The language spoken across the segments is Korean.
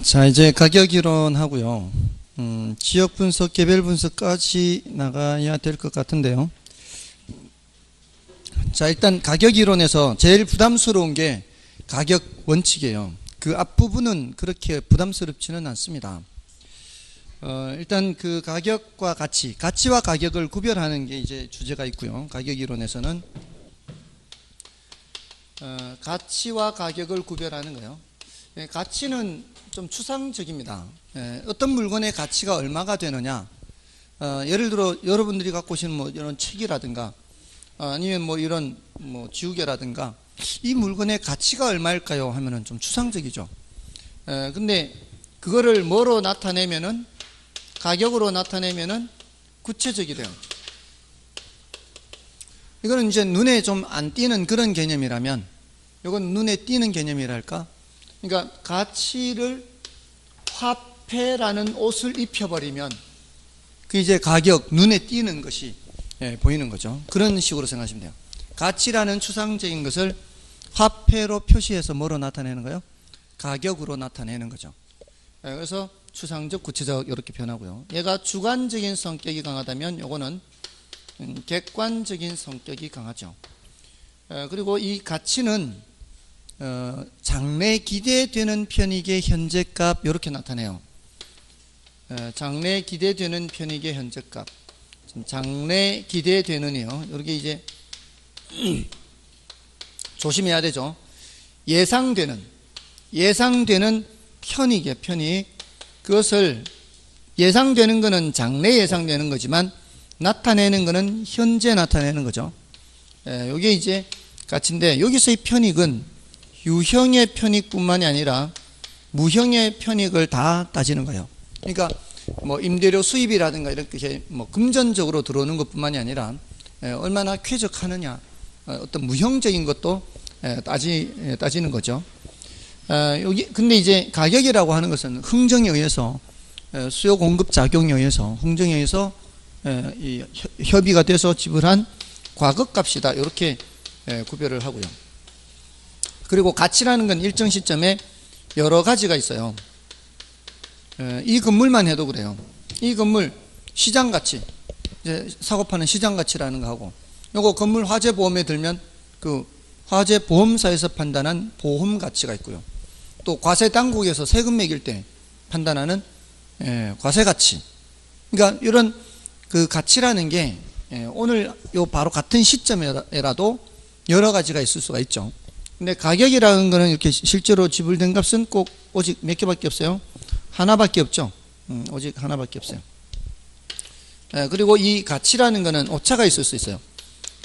자, 이제 가격 이론하고요. 지역 분석, 개별 분석까지 나가야 될 것 같은데요. 자, 일단 가격 이론에서 제일 부담스러운 게 가격 원칙이에요. 그 앞부분은 그렇게 부담스럽지는 않습니다. 일단 그 가격과 가치, 가치와 가격을 구별하는 게 이제 주제가 있고요. 가격 이론에서는 가치와 가격을 구별하는 거예요. 가치는 좀 추상적입니다. 어떤 물건의 가치가 얼마가 되느냐. 예를 들어 여러분들이 갖고 오시는 뭐 이런 책이라든가 아니면 뭐 이런 뭐 지우개라든가 이 물건의 가치가 얼마일까요? 하면은 좀 추상적이죠. 근데 그거를 뭐로 나타내면은 가격으로 나타내면은 구체적이 돼요. 이거는 이제 눈에 좀 안 띄는 그런 개념이라면 이건 눈에 띄는 개념이랄까? 그러니까 가치를 화폐라는 옷을 입혀버리면 그 이제 가격, 눈에 띄는 것이 보이는 거죠. 그런 식으로 생각하시면 돼요. 가치라는 추상적인 것을 화폐로 표시해서 뭐로 나타내는 거예요? 가격으로 나타내는 거죠. 그래서 추상적, 구체적 이렇게 변하고요. 얘가 주관적인 성격이 강하다면 요거는 객관적인 성격이 강하죠. 그리고 이 가치는 장래 기대되는 편익의 현재값 이렇게 나타내요. 장래 기대되는 편익의 현재값. 장래 기대되는이요. 이렇게 이제 조심해야 되죠. 예상되는 편익이에요. 편익. 그것을 예상되는 것은 장래 예상되는 거지만 나타내는 것은 현재 나타내는 거죠. 이게 이제 가치인데 여기서의 편익은 유형의 편익뿐만이 아니라 무형의 편익을 다 따지는 거예요. 그러니까 뭐 임대료 수입이라든가 이렇게 뭐 금전적으로 들어오는 것뿐만이 아니라 얼마나 쾌적하느냐 어떤 무형적인 것도 따지는 거죠. 여기 근데 이제 가격이라고 하는 것은 흥정에 의해서 수요 공급 작용에 의해서 흥정에 의해서 이 협의가 돼서 지불한 과거값이다 이렇게 구별을 하고요. 그리고 가치라는 건 일정 시점에 여러 가지가 있어요. 이 건물만 해도 그래요. 이 건물 시장 가치, 이제 사고 파는 시장 가치라는 거 하고, 요거 건물 화재 보험에 들면 그 화재 보험사에서 판단한 보험 가치가 있고요. 또 과세 당국에서 세금 매길 때 판단하는 과세 가치. 그러니까 이런 그 가치라는 게 오늘 요 바로 같은 시점에라도 여러 가지가 있을 수가 있죠. 근데 가격이라는 거는 이렇게 실제로 지불된 값은 꼭 오직 몇 개밖에 없어요. 하나밖에 없죠. 오직 하나밖에 없어요. 그리고 이 가치라는 거는 오차가 있을 수 있어요.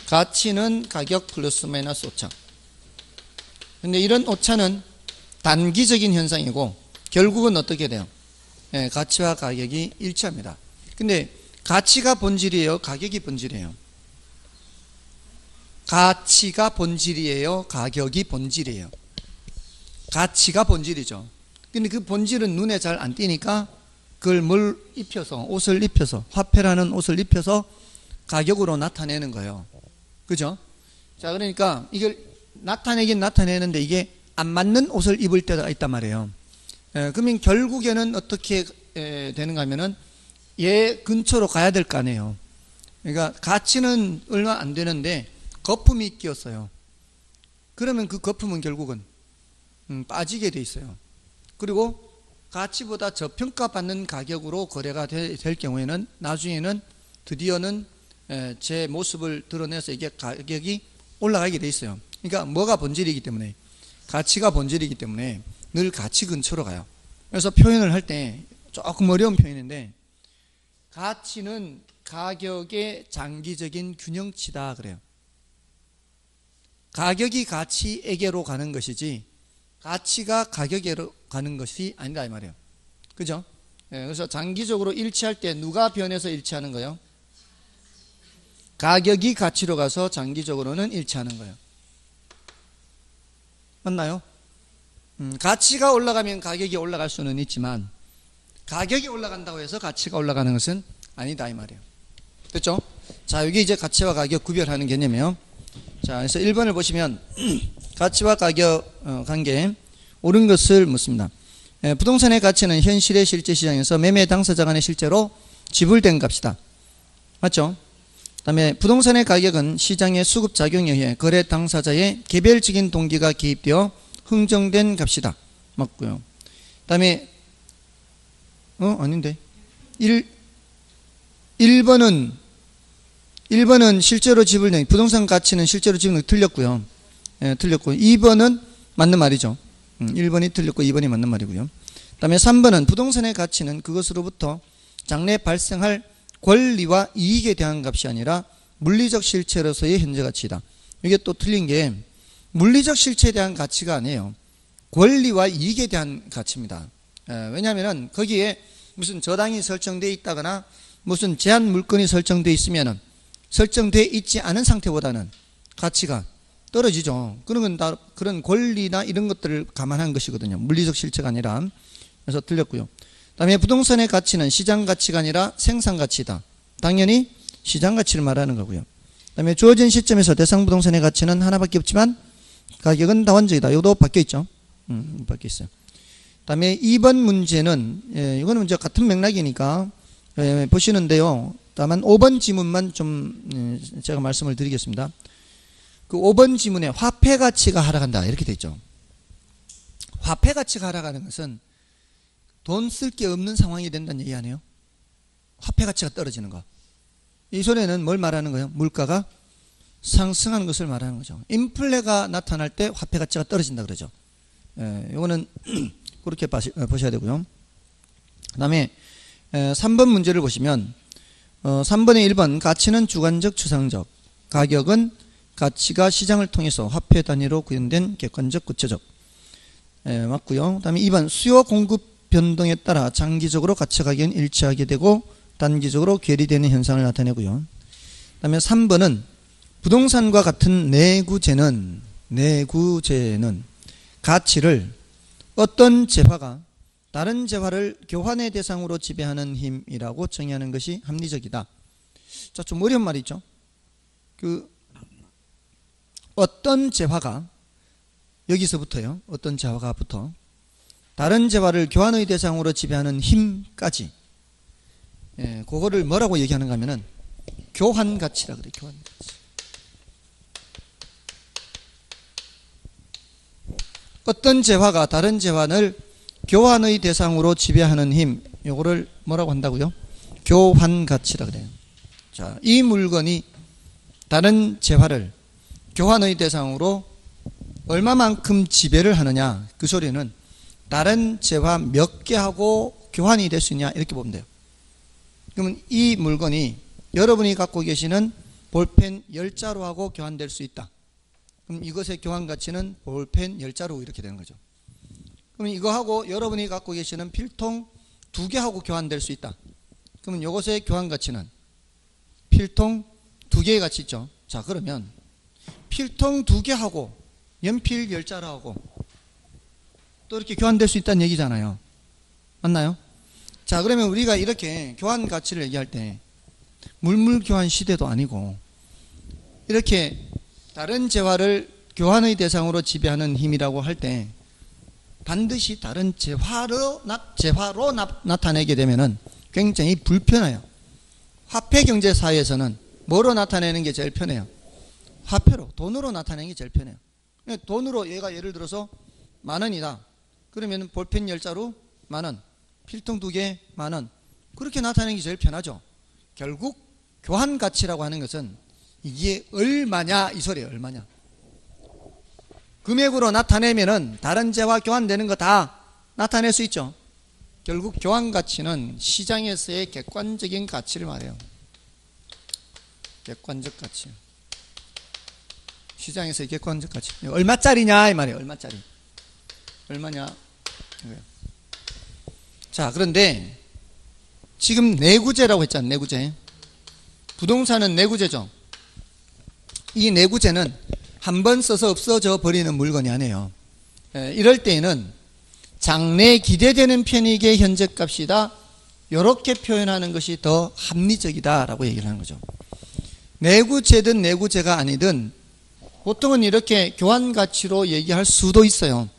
가치는 가격 플러스 마이너스 오차. 근데 이런 오차는 단기적인 현상이고 결국은 어떻게 돼요? 가치와 가격이 일치합니다. 근데 가치가 본질이에요? 가격이 본질이에요? 가치가 본질이에요? 가격이 본질이에요? 가치가 본질이죠. 근데 그 본질은 눈에 잘 안 띄니까 그걸 뭘 입혀서, 옷을 입혀서, 화폐라는 옷을 입혀서 가격으로 나타내는 거예요. 그죠? 자, 그러니까 이걸 나타내긴 나타내는데 이게 안 맞는 옷을 입을 때가 있단 말이에요. 그러면 결국에는 어떻게 되는가 하면은 얘 근처로 가야 될 거 아니에요. 그러니까 가치는 얼마 안 되는데 거품이 끼었어요. 그러면 그 거품은 결국은 빠지게 돼 있어요. 그리고 가치보다 저평가받는 가격으로 거래가 될 경우에는 나중에는 드디어는 제 모습을 드러내서 이게 가격이 올라가게 돼 있어요. 그러니까 뭐가 본질이기 때문에, 가치가 본질이기 때문에 늘 가치 근처로 가요. 그래서 표현을 할 때 조금 어려운 표현인데 가치는 가격의 장기적인 균형치다 그래요. 가격이 가치에게로 가는 것이지 가치가 가격에로 가는 것이 아니다 이 말이에요. 그죠? 그래서 장기적으로 일치할 때 누가 변해서 일치하는 거예요? 가격이 가치로 가서 장기적으로는 일치하는 거예요. 맞나요? 가치가 올라가면 가격이 올라갈 수는 있지만 가격이 올라간다고 해서 가치가 올라가는 것은 아니다 이 말이에요. 됐죠? 자, 여기 이제 가치와 가격 구별하는 개념이에요. 자, 그래서 1번을 보시면 가치와 가격 관계 옳은 것을 묻습니다. 부동산의 가치는 현실의 실제 시장에서 매매 당사자 간에 실제로 지불된 값이다. 맞죠? 그 다음에 부동산의 가격은 시장의 수급작용에 의해 거래 당사자의 개별적인 동기가 개입되어 흥정된 값이다. 맞고요. 그 다음에 아닌데 1번은 실제로 지불된 부동산 가치는 실제로 지불된 틀렸고요. 틀렸고 2번은 맞는 말이죠. 1번이 틀렸고 2번이 맞는 말이고요. 그 다음에 3번은 부동산의 가치는 그것으로부터 장래 발생할 권리와 이익에 대한 값이 아니라 물리적 실체로서의 현재 가치이다. 이게 또 틀린 게 물리적 실체에 대한 가치가 아니에요. 권리와 이익에 대한 가치입니다. 왜냐하면 거기에 무슨 저당이 설정되어 있다거나 무슨 제한 물건이 설정되어 있으면 설정되어 있지 않은 상태보다는 가치가 떨어지죠. 그런 건 다 그런 권리나 이런 것들을 감안한 것이거든요. 물리적 실체가 아니라. 그래서 틀렸고요. 다음에 부동산의 가치는 시장 가치가 아니라 생산 가치다. 당연히 시장 가치를 말하는 거고요. 다음에 주어진 시점에서 대상 부동산의 가치는 하나밖에 없지만 가격은 다원적이다. 이것도 바뀌어 있죠. 바뀌어 있어요. 다음에 2번 문제는 이거는 이제 같은 맥락이니까 보시는데요. 다만 5번 지문만 좀 제가 말씀을 드리겠습니다. 그 5번 지문에 화폐 가치가 하락한다 이렇게 돼 있죠. 화폐 가치가 하락하는 것은 돈 쓸 게 없는 상황이 된다는 얘기 아니에요? 화폐 가치가 떨어지는 거. 이 소리는 뭘 말하는 거예요? 물가가 상승하는 것을 말하는 거죠. 인플레가 나타날 때 화폐 가치가 떨어진다 그러죠. 이거는 그렇게 보셔야 되고요. 그 다음에 3번 문제를 보시면 3번에 1번 가치는 주관적 추상적, 가격은 가치가 시장을 통해서 화폐 단위로 구현된 객관적 구체적. 맞고요. 그 다음에 2번 수요 공급 변동에 따라 장기적으로 가치 가격은 일치하게 되고 단기적으로 괴리되는 현상을 나타내고요. 그 다음에 3번은 부동산과 같은 내구재는 가치를 어떤 재화가 다른 재화를 교환의 대상으로 지배하는 힘이라고 정의하는 것이 합리적이다. 자, 좀 어려운 말이죠. 어떤 재화가 여기서부터요. 어떤 재화가부터 다른 재화를 교환의 대상으로 지배하는 힘까지 그거를 뭐라고 얘기하는가 하면은 교환 가치라 그래. 교환 가치. 어떤 재화가 다른 재화를 교환의 대상으로 지배하는 힘, 요거를 뭐라고 한다고요? 교환 가치라 그래요. 자, 이 물건이 다른 재화를 교환의 대상으로 얼마만큼 지배를 하느냐, 그 소리는 다른 재화 몇 개하고 교환이 될 수 있냐 이렇게 보면 돼요. 그러면 이 물건이 여러분이 갖고 계시는 볼펜 10자루하고 교환될 수 있다. 그럼 이것의 교환 가치는 볼펜 10자루 이렇게 되는 거죠. 그럼 이거하고 여러분이 갖고 계시는 필통 2개하고 교환될 수 있다. 그러면 이것의 교환 가치는 필통 2개의 가치 있죠. 자, 그러면 필통 2개하고 연필 10자루하고 또 이렇게 교환될 수 있다는 얘기잖아요. 맞나요? 자, 그러면 우리가 이렇게 교환 가치를 얘기할 때 물물 교환 시대도 아니고 이렇게 다른 재화를 교환의 대상으로 지배하는 힘이라고 할 때 반드시 다른 재화로 나타내게 되면은 굉장히 불편해요. 화폐 경제 사회에서는 뭐로 나타내는 게 제일 편해요? 화폐로, 돈으로 나타내는 게 제일 편해요. 돈으로 얘가 예를 들어서 10,000원이다. 그러면 볼펜 10자루 10,000원, 필통 2개 10,000원. 그렇게 나타내는 게 제일 편하죠. 결국 교환 가치라고 하는 것은 이게 얼마냐 이 소리예요. 얼마냐. 금액으로 나타내면은 다른 재화 교환되는 거 다 나타낼 수 있죠. 결국 교환 가치는 시장에서의 객관적인 가치를 말해요. 객관적 가치. 시장에서의 객관적 가치. 얼마짜리냐 이 말이에요. 얼마짜리. 얼마냐. 자, 그런데 지금 내구재라고 했잖아요. 내구재. 부동산은 내구재죠. 이 내구재는 한 번 써서 없어져 버리는 물건이 아니에요. 이럴 때에는 장래에 기대되는 편익의 현재값이다. 이렇게 표현하는 것이 더 합리적이다라고 얘기를 하는 거죠. 내구재든 내구재가 아니든 보통은 이렇게 교환 가치로 얘기할 수도 있어요.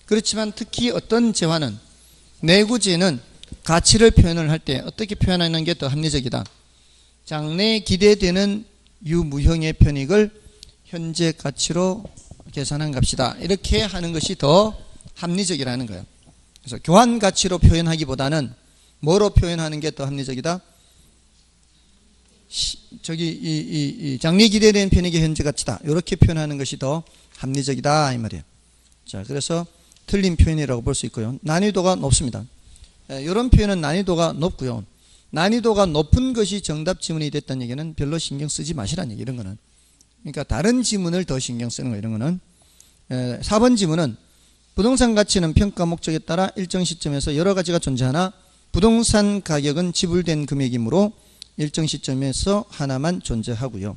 그렇지만 특히 어떤 재화는 내구재는 가치를 표현을 할 때 어떻게 표현하는 게 더 합리적이다. 장래에 기대되는 유무형의 편익을 현재 가치로 계산한 값이다. 이렇게 하는 것이 더 합리적이라는 거예요. 그래서 교환 가치로 표현하기보다는 뭐로 표현하는 게 더 합리적이다? 이 장래 기대되는 편익의 현재 가치다. 이렇게 표현하는 것이 더 합리적이다 이 말이에요. 자, 그래서 틀린 표현이라고 볼 수 있고요. 난이도가 높습니다. 이런 표현은 난이도가 높고요. 난이도가 높은 것이 정답 지문이 됐다는 얘기는 별로 신경 쓰지 마시라는 얘기, 이런 거는. 그러니까 다른 지문을 더 신경 쓰는 거, 이런 거는. 4번 지문은 부동산 가치는 평가 목적에 따라 일정 시점에서 여러 가지가 존재하나 부동산 가격은 지불된 금액이므로 일정 시점에서 하나만 존재하고요.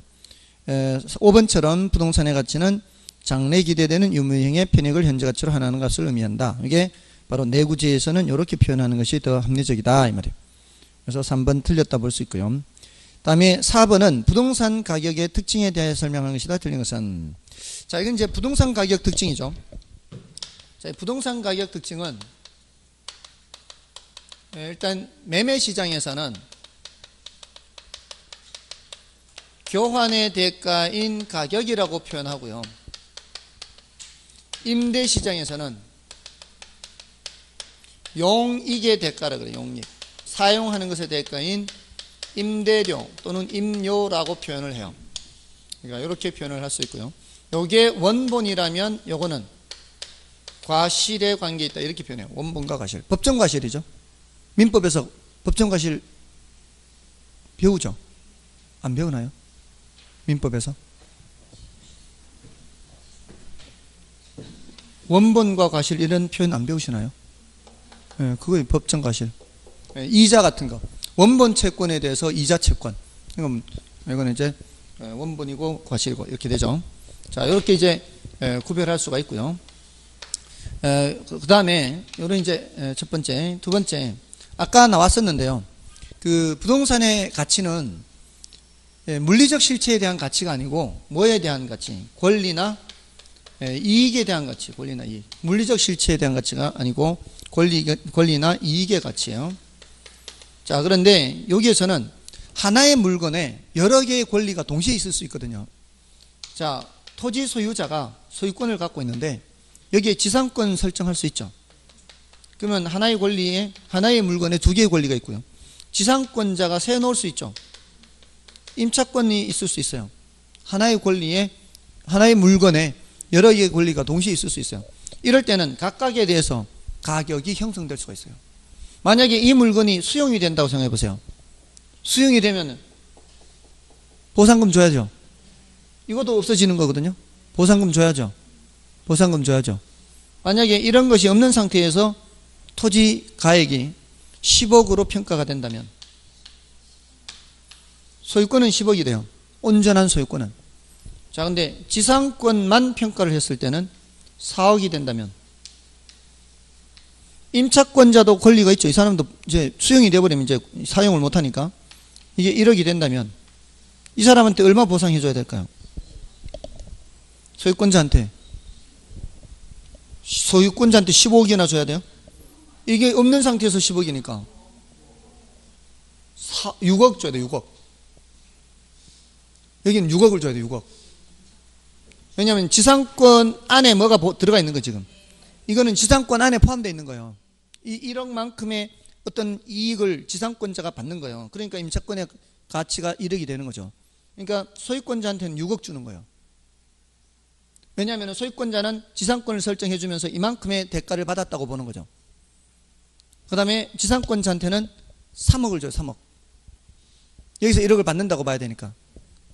5번처럼 부동산의 가치는 장래 기대되는 유무형의 편익을 현재 가치로 하나하는 값을 의미한다. 이게 바로 내구재에서는 이렇게 표현하는 것이 더 합리적이다 이 말이에요. 그래서 3번 틀렸다 볼 수 있고요. 다음에 4번은 부동산 가격의 특징에 대해 설명하는 것이다. 틀린 것은. 자, 이건 이제 부동산 가격 특징이죠. 자, 부동산 가격 특징은 일단 매매 시장에서는 교환의 대가인 가격이라고 표현하고요. 임대 시장에서는 용익의 대가라 그래요. 용익. 사용하는 것의 대가인 임대료 또는 임료라고 표현을 해요. 그러니까 이렇게 표현을 할 수 있고요. 요게 원본이라면 요거는 과실에 관계 있다 이렇게 표현해요. 원본과 과실. 법정 과실이죠. 민법에서 법정 과실 배우죠? 안 배우나요? 민법에서? 원본과 과실 이런 표현 안 배우시나요? 네, 그거 법정 과실. 이자 같은 거. 원본 채권에 대해서 이자 채권. 이건 이제 원본이고 과실이고 이렇게 되죠. 자, 이렇게 이제 구별할 수가 있고요. 그 다음에 요런 이제 첫 번째, 두 번째. 아까 나왔었는데요. 그 부동산의 가치는 물리적 실체에 대한 가치가 아니고 뭐에 대한 가치? 권리나 이익에 대한 가치. 권리나 이익. 물리적 실체에 대한 가치가 아니고 권리나 이익의 가치예요. 자, 그런데 여기에서는 하나의 물건에 여러 개의 권리가 동시에 있을 수 있거든요. 자, 토지 소유자가 소유권을 갖고 있는데 여기에 지상권 설정할 수 있죠. 그러면 하나의 권리에, 하나의 물건에 두 개의 권리가 있고요. 지상권자가 세놓을 수 있죠. 임차권이 있을 수 있어요. 하나의 권리에, 하나의 물건에 여러 개의 권리가 동시에 있을 수 있어요. 이럴 때는 각각에 대해서 가격이 형성될 수가 있어요. 만약에 이 물건이 수용이 된다고 생각해 보세요. 수용이 되면 보상금 줘야죠. 이것도 없어지는 거거든요. 보상금 줘야죠. 보상금 줘야죠. 만약에 이런 것이 없는 상태에서 토지 가액이 10억으로 평가가 된다면 소유권은 10억이 돼요. 온전한 소유권은. 자, 근데 지상권만 평가를 했을 때는 4억이 된다면 임차권자도 권리가 있죠. 이 사람도 이제 수용이 돼버리면 이제 사용을 못하니까 이게 1억이 된다면 이 사람한테 얼마 보상해줘야 될까요? 소유권자한테 15억이나 줘야 돼요? 이게 없는 상태에서 10억이니까 6억 줘야 돼. 6억. 여기는 6억을 줘야 돼. 6억. 왜냐하면 지상권 안에 뭐가 들어가 있는 거 지금. 이거는 지상권 안에 포함되어 있는 거예요. 이 1억만큼의 어떤 이익을 지상권자가 받는 거예요. 그러니까 임차권의 가치가 1억이 되는 거죠. 그러니까 소유권자한테는 6억 주는 거예요. 왜냐하면 소유권자는 지상권을 설정해 주면서 이만큼의 대가를 받았다고 보는 거죠. 그 다음에 지상권자한테는 3억을 줘요. 3억. 여기서 1억을 받는다고 봐야 되니까.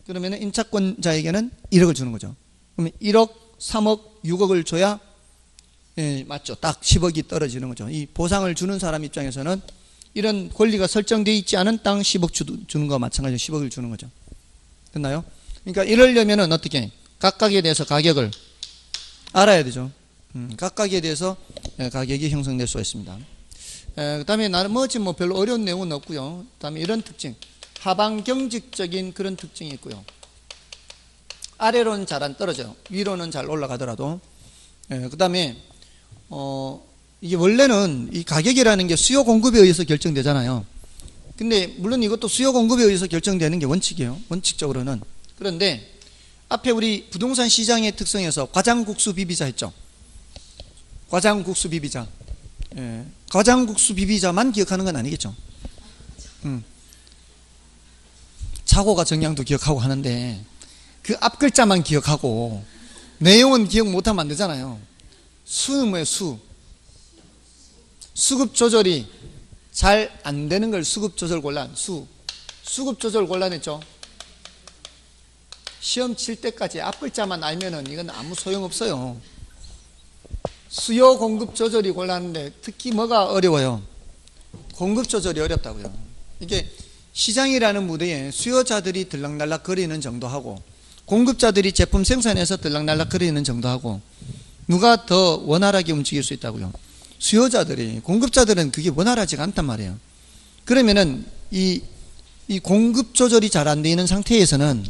그러면 임차권자에게는 1억을 주는 거죠. 그러면 1억, 3억, 6억을 줘야 맞죠. 딱 10억이 떨어지는 거죠. 이 보상을 주는 사람 입장에서는 이런 권리가 설정되어 있지 않은 땅 10억 주는 거와 마찬가지로 10억을 주는 거죠. 됐나요? 그러니까 이러려면은 어떻게 각각에 대해서 가격을 알아야 되죠. 각각에 대해서 가격이 형성될 수가 있습니다. 그 다음에 나머지 뭐 별로 어려운 내용은 없고요. 그 다음에 이런 특징, 하방 경직적인 그런 특징이 있고요. 아래로는 잘 안 떨어져요. 위로는 잘 올라가더라도. 그 다음에 이게 원래는 이 가격이라는 게 수요 공급에 의해서 결정되잖아요. 근데 물론 이것도 수요 공급에 의해서 결정되는 게 원칙이에요. 원칙적으로는. 그런데 앞에 우리 부동산 시장의 특성에서 과장국수 비비자 했죠. 과장국수 비비자. 예. 과장국수 비비자만 기억하는 건 아니겠죠. 자고가 정량도 기억하고 하는데 그 앞 글자만 기억하고 내용은 기억 못하면 안 되잖아요. 수는 뭐예요? 수급 조절이 잘 안 되는 걸 수급 조절 곤란. 수급 조절 곤란했죠. 시험 칠 때까지 앞 글자만 알면은 이건 아무 소용 없어요. 수요 공급 조절이 곤란한데 특히 뭐가 어려워요? 공급 조절이 어렵다고요. 이게 시장이라는 무대에 수요자들이 들락날락 거리는 정도하고 공급자들이 제품 생산해서 들락날락 거리는 정도하고 누가 더 원활하게 움직일 수 있다고요? 수요자들이. 공급자들은 그게 원활하지가 않단 말이에요. 그러면은 이 공급 조절이 잘 안 되어 있는 상태에서는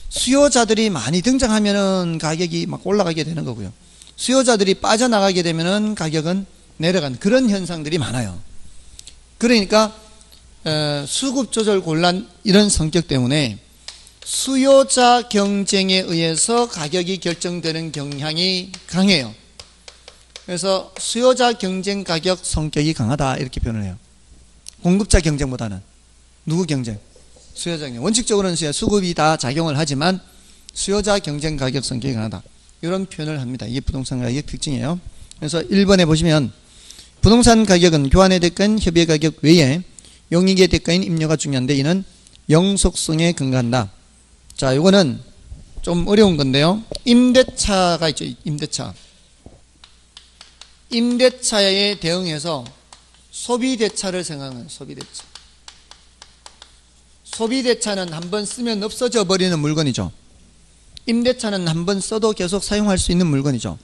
수요자들이 많이 등장하면은 가격이 막 올라가게 되는 거고요. 수요자들이 빠져나가게 되면은 가격은 내려가는 그런 현상들이 많아요. 그러니까 수급 조절 곤란 이런 성격 때문에 수요자 경쟁에 의해서 가격이 결정되는 경향이 강해요. 그래서 수요자 경쟁 가격 성격이 강하다 이렇게 표현을 해요. 공급자 경쟁보다는. 누구 경쟁? 수요자 경쟁. 원칙적으로는 수급이 다 작용을 하지만 수요자 경쟁 가격 성격이 강하다. 이런 표현을 합니다. 이게 부동산 가격 특징이에요. 그래서 1번에 보시면 부동산 가격은 교환의 대가인 협의 가격 외에 용익의 대가인 임료가 중요한데 이는 영속성에 근거한다. 자, 이거는 좀 어려운 건데요. 임대차가 있죠. 임대차에 대응해서 소비대차를 생각하는 소비대차. 소비대차는 한번 쓰면 없어져 버리는 물건이죠. 임대차는 한번 써도 계속 사용할 수 있는 물건이죠.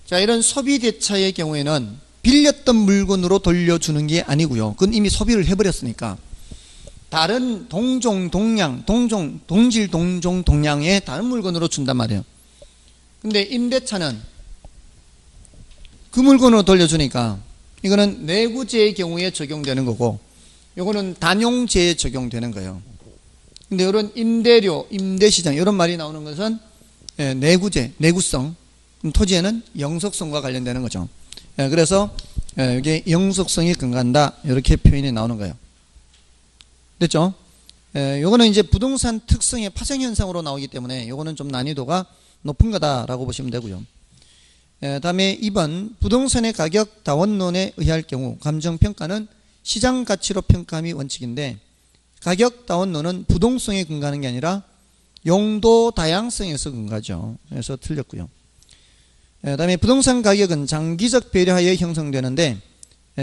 자, 이런 소비대차의 경우에는 빌렸던 물건으로 돌려주는 게 아니고요. 그건 이미 소비를 해버렸으니까 다른 동종, 동질, 동종, 동량의 다른 물건으로 준단 말이에요. 근데 임대차는 그 물건으로 돌려주니까 이거는 내구재의 경우에 적용되는 거고 이거는 단용재에 적용되는 거예요. 근데 이런 임대료, 임대시장 이런 말이 나오는 것은 내구재, 내구성, 토지에는 영속성과 관련되는 거죠. 그래서 이게 영속성이 근거한다 이렇게 표현이 나오는 거예요. 됐죠? 요거는 이제 부동산 특성의 파생 현상으로 나오기 때문에 요거는 좀 난이도가 높은 거다라고 보시면 되고요. 다음에 2번 부동산의 가격 다원론에 의할 경우 감정평가는 시장 가치로 평가함이 원칙인데 가격 다원론은 부동성에 근거하는 게 아니라 용도 다양성에서 근거하죠. 그래서 틀렸고요. 다음에 부동산 가격은 장기적 배려하에 형성되는데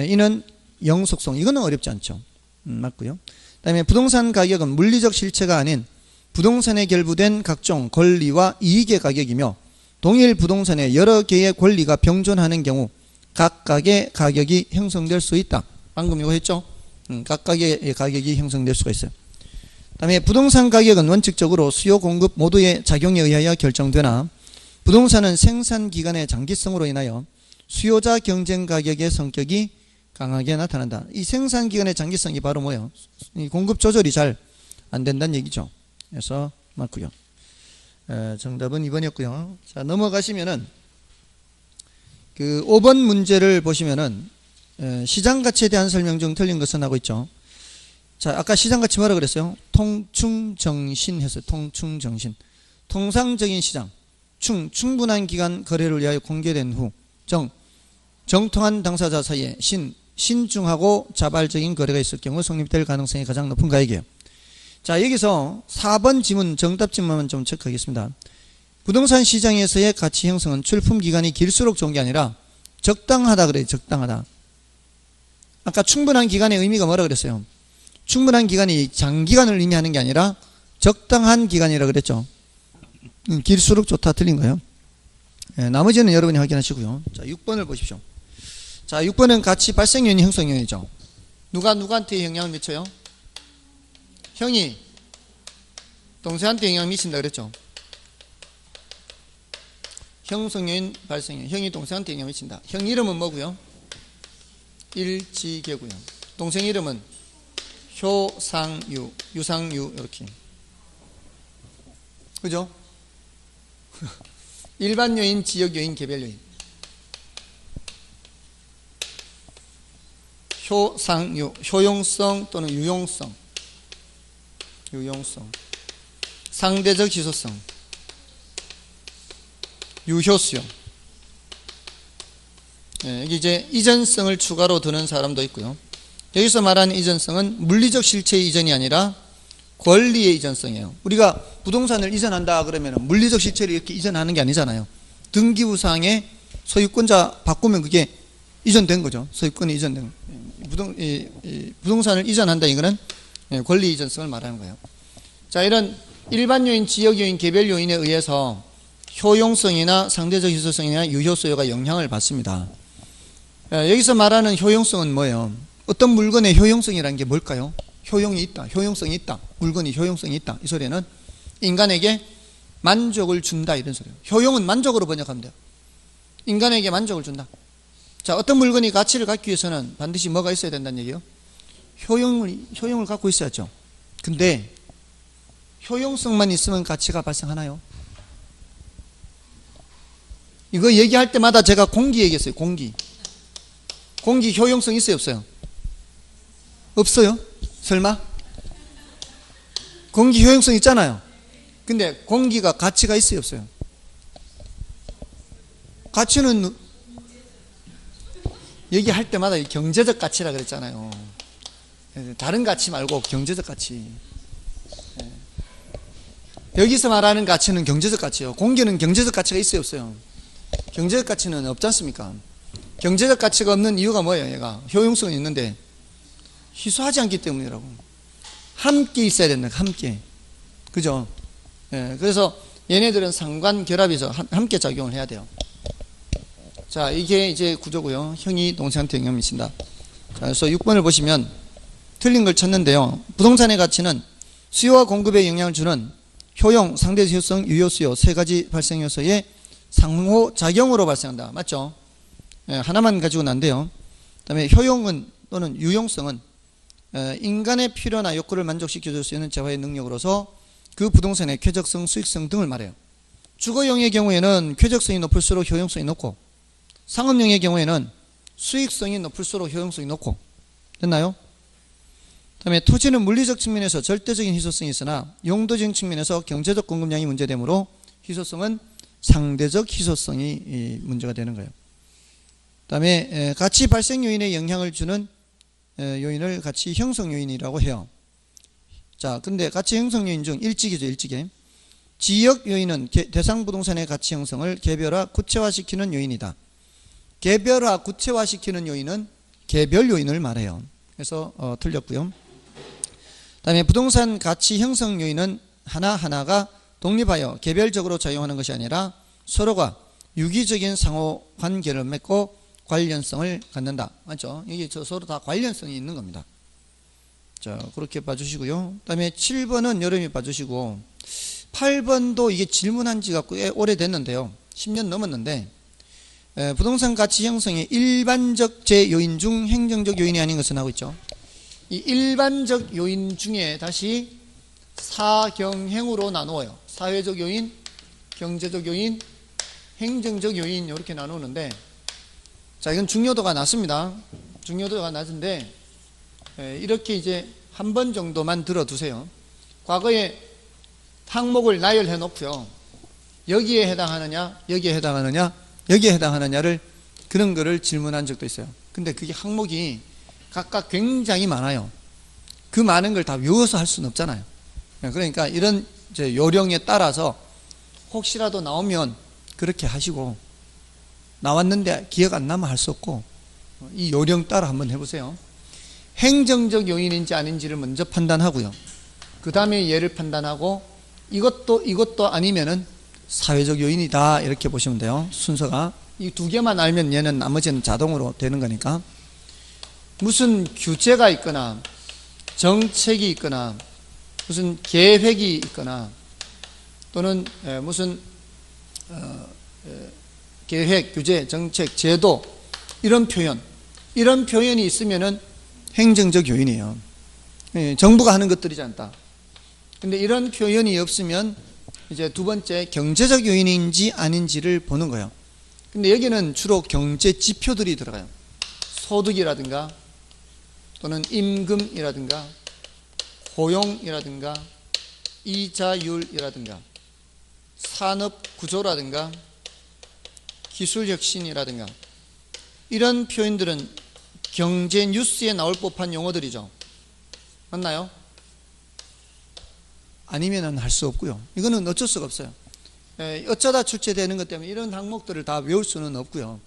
이는 영속성 이거는 어렵지 않죠. 맞고요. 다음에 부동산 가격은 물리적 실체가 아닌 부동산에 결부된 각종 권리와 이익의 가격이며 동일 부동산에 여러 개의 권리가 병존하는 경우 각각의 가격이 형성될 수 있다. 방금 이거 했죠? 각각의 가격이 형성될 수가 있어요. 다음에 부동산 가격은 원칙적으로 수요 공급 모두의 작용에 의하여 결정되나 부동산은 생산기간의 장기성으로 인하여 수요자 경쟁 가격의 성격이 강하게 나타난다. 이 생산기간의 장기성이 바로 뭐예요? 이 공급 조절이 잘 안 된다는 얘기죠. 그래서 맞고요. 정답은 2번이었고요. 자, 넘어가시면은 그 5번 문제를 보시면은 시장 가치에 대한 설명 중 틀린 것은 하고 있죠. 자, 아까 시장 가치 뭐라 그랬어요? 통충정신 했어요. 통충정신. 통상적인 시장. 충분한 기간 거래를 위하여 공개된 후 정통한 당사자 사이에 신중하고 자발적인 거래가 있을 경우 성립될 가능성이 가장 높은 가액이에요. 자, 여기서 4번 지문 정답 지문만 좀 체크하겠습니다. 부동산 시장에서의 가치 형성은 출품 기간이 길수록 좋은 게 아니라 적당하다 그래요. 적당하다. 아까 충분한 기간의 의미가 뭐라 그랬어요? 충분한 기간이 장기간을 의미하는 게 아니라 적당한 기간이라 그랬죠. 길수록 좋다 틀린 거예요. 나머지는 여러분이 확인하시고요. 자, 6번을 보십시오. 자, 6번은 가치 발생 요인이 형성 요인이죠. 누가 누구한테 영향을 미쳐요? 형이 동생한테 영향을 미친다 그랬죠. 형성요인, 발생요인. 형이 동생한테 영향을 미친다. 형 이름은 뭐고요? 일지계고요. 동생 이름은 효상유, 유상유 이렇게. 그죠? 일반 요인, 지역 요인, 개별 요인. 효상유, 효용성 또는 유용성. 유용성. 상대적 희소성. 유효수용. 여기 이제 이전성을 추가로 두는 사람도 있고요. 여기서 말하는 이전성은 물리적 실체의 이전이 아니라 권리의 이전성이에요. 우리가 부동산을 이전한다 그러면 물리적 실체를 이렇게 이전하는 게 아니잖아요. 등기부상에 소유권자 바꾸면 그게 이전된 거죠. 소유권이 이전된 거예요. 부동산을 이전한다 이거는 권리 이전성을 말하는 거예요. 자, 이런 일반 요인, 지역 요인, 개별 요인에 의해서 효용성이나 상대적 희소성이나 유효소요가 영향을 받습니다. 여기서 말하는 효용성은 뭐예요? 어떤 물건의 효용성이라는 게 뭘까요? 효용이 있다, 효용성이 있다, 물건이 효용성이 있다. 이 소리는 인간에게 만족을 준다 이런 소리예요. 효용은 만족으로 번역하면 돼요. 인간에게 만족을 준다. 자, 어떤 물건이 가치를 갖기 위해서는 반드시 뭐가 있어야 된다는 얘기예요? 효용을 갖고 있어야죠. 근데 효용성만 있으면 가치가 발생하나요? 이거 얘기할 때마다 제가 공기 얘기했어요. 공기 효용성 있어요, 없어요? 없어요? 설마? 공기 효용성 있잖아요. 근데 공기가 가치가 있어요, 없어요? 가치는 얘기할 때마다 경제적 가치라 그랬잖아요. 다른 가치 말고 경제적 가치. 여기서 말하는 가치는 경제적 가치예요. 공기는 경제적 가치가 있어요, 없어요? 경제적 가치는 없지 않습니까? 경제적 가치가 없는 이유가 뭐예요? 얘가 효용성은 있는데 희소하지 않기 때문이라고. 함께 있어야 된다. 함께. 그죠? 그래서 얘네들은 상관결합에서 함께 작용을 해야 돼요. 자, 이게 이제 구조고요. 형이 동생한테 영향을 미친다. 자, 그래서 6번을 보시면 틀린 걸 찾는데요. 부동산의 가치는 수요와 공급에 영향을 주는 효용, 상대적 효성, 유효수요 세 가지 발생 요소의 상호작용으로 발생한다. 맞죠? 하나만 가지고는 안 돼요. 그 다음에 효용은 또는 유용성은 인간의 필요나 욕구를 만족시켜줄 수 있는 재화의 능력으로서 그 부동산의 쾌적성, 수익성 등을 말해요. 주거용의 경우에는 쾌적성이 높을수록 효용성이 높고, 상업용의 경우에는 수익성이 높을수록 효용성이 높고. 됐나요? 그 다음에 토지는 물리적 측면에서 절대적인 희소성이 있으나 용도적인 측면에서 경제적 공급량이 문제되므로 희소성은 상대적 희소성이 문제가 되는 거예요. 그 다음에 가치 발생 요인에 영향을 주는 요인을 가치 형성 요인이라고 해요. 자, 근데 가치 형성 요인 중 일찍이죠, 일찍이. 지역 요인은 대상 부동산의 가치 형성을 개별화, 구체화시키는 요인이다. 개별화, 구체화시키는 요인은 개별 요인을 말해요. 그래서 틀렸고요. 그 다음에 부동산 가치 형성 요인은 하나하나가 독립하여 개별적으로 작용하는 것이 아니라 서로가 유기적인 상호 관계를 맺고 관련성을 갖는다. 맞죠? 이게 서로 다 관련성이 있는 겁니다. 자, 그렇게 봐주시고요. 그 다음에 7번은 여러분이 봐주시고, 8번도 이게 질문한 지가 꽤 오래됐는데요. 10년 넘었는데, 부동산 가치 형성의 일반적 제요인 중 행정적 요인이 아닌 것은 하고 있죠. 이 일반적 요인 중에 다시 사경행으로 나누어요. 사회적 요인, 경제적 요인, 행정적 요인 이렇게 나누는데, 자, 이건 중요도가 낮습니다. 중요도가 낮은데 이렇게 이제 한 번 정도만 들어두세요. 과거에 항목을 나열해 놓고요. 여기에 해당하느냐, 여기에 해당하느냐, 여기에 해당하느냐를 그런 거를 질문한 적도 있어요. 근데 그게 항목이 각각 굉장히 많아요. 그 많은 걸 다 외워서 할 수는 없잖아요. 그러니까 이런 이제 요령에 따라서 혹시라도 나오면 그렇게 하시고, 나왔는데 기억 안 나면 할 수 없고, 이 요령 따라 한번 해보세요. 행정적 요인인지 아닌지를 먼저 판단하고요. 그 다음에 얘를 판단하고, 이것도 아니면은 사회적 요인이다 이렇게 보시면 돼요. 순서가 이 두 개만 알면 얘는 나머지는 자동으로 되는 거니까. 무슨 규제가 있거나 정책이 있거나 무슨 계획이 있거나 또는 무슨 계획, 규제, 정책, 제도 이런 표현이 있으면은 행정적 요인이에요. 정부가 하는 것들이지 않다. 근데 이런 표현이 없으면 이제 두 번째 경제적 요인인지 아닌지를 보는 거예요. 근데 여기는 주로 경제 지표들이 들어가요. 소득이라든가 또는 임금이라든가 고용이라든가 이자율이라든가 산업 구조라든가 기술 혁신이라든가 이런 표현들은 경제 뉴스에 나올 법한 용어들이죠. 맞나요? 아니면은 할 수 없고요. 이거는 어쩔 수가 없어요. 어쩌다 출제되는 것 때문에 이런 항목들을 다 외울 수는 없고요.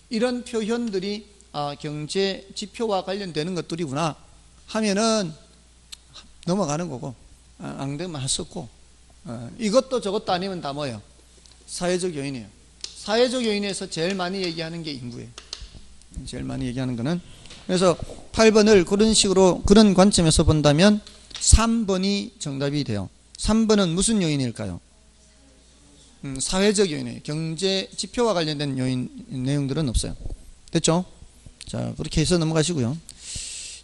이런 표현들이 경제 지표와 관련되는 것들이구나 하면은 넘어가는 거고, 안 되면 할 수 없고, 이것도 저것도 아니면 다 뭐예요? 사회적 요인이에요. 사회적 요인에서 제일 많이 얘기하는 게 인구예요. 제일 많이 얘기하는 거는. 그래서 8번을 그런 식으로, 그런 관점에서 본다면 3번이 정답이 돼요. 3번은 무슨 요인일까요? 사회적 요인이에요. 경제 지표와 관련된 요인, 내용들은 없어요. 됐죠? 자, 그렇게 해서 넘어가시고요.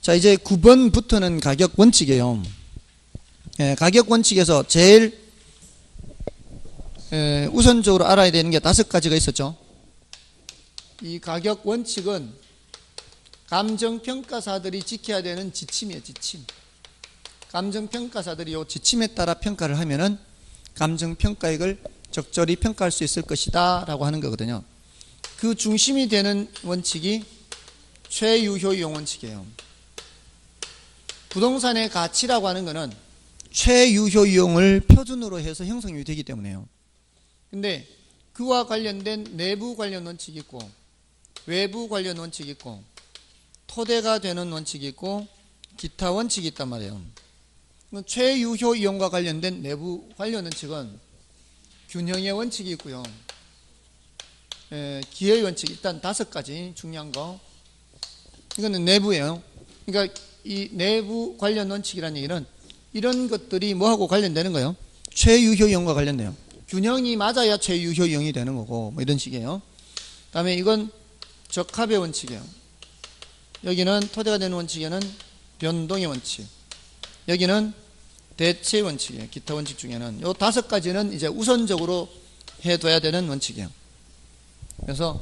자, 이제 9번부터는 가격 원칙이에요. 가격 원칙에서 제일 우선적으로 알아야 되는 게 5가지가 있었죠. 이 가격 원칙은 감정평가사들이 지켜야 되는 지침이에요. 지침. 감정평가사들이 이 지침에 따라 평가를 하면은 감정평가액을 적절히 평가할 수 있을 것이다 라고 하는 거거든요. 그 중심이 되는 원칙이 최유효이용 원칙이에요. 부동산의 가치라고 하는 것은 최유효이용을 표준으로 해서 형성이 되기 때문에요. 근데 그와 관련된 내부 관련 원칙이 있고 외부 관련 원칙이 있고 토대가 되는 원칙이 있고 기타 원칙이 있단 말이에요. 최유효 이용과 관련된 내부 관련 원칙은 균형의 원칙이 있고요. 기여의 원칙, 일단 5가지 중요한 거. 이거는 내부예요. 그러니까 이 내부 관련 원칙이라는 얘기는 이런 것들이 뭐하고 관련되는 거예요? 최유효 이용과 관련돼요. 균형이 맞아야 최유효 이용이 되는 거고, 뭐 이런 식이에요. 그 다음에 이건 적합의 원칙이에요. 여기는 토대가 되는 원칙에는 변동의 원칙. 여기는 대체 원칙이에요. 기타 원칙 중에는. 요 5가지는 이제 우선적으로 해둬야 되는 원칙이에요. 그래서,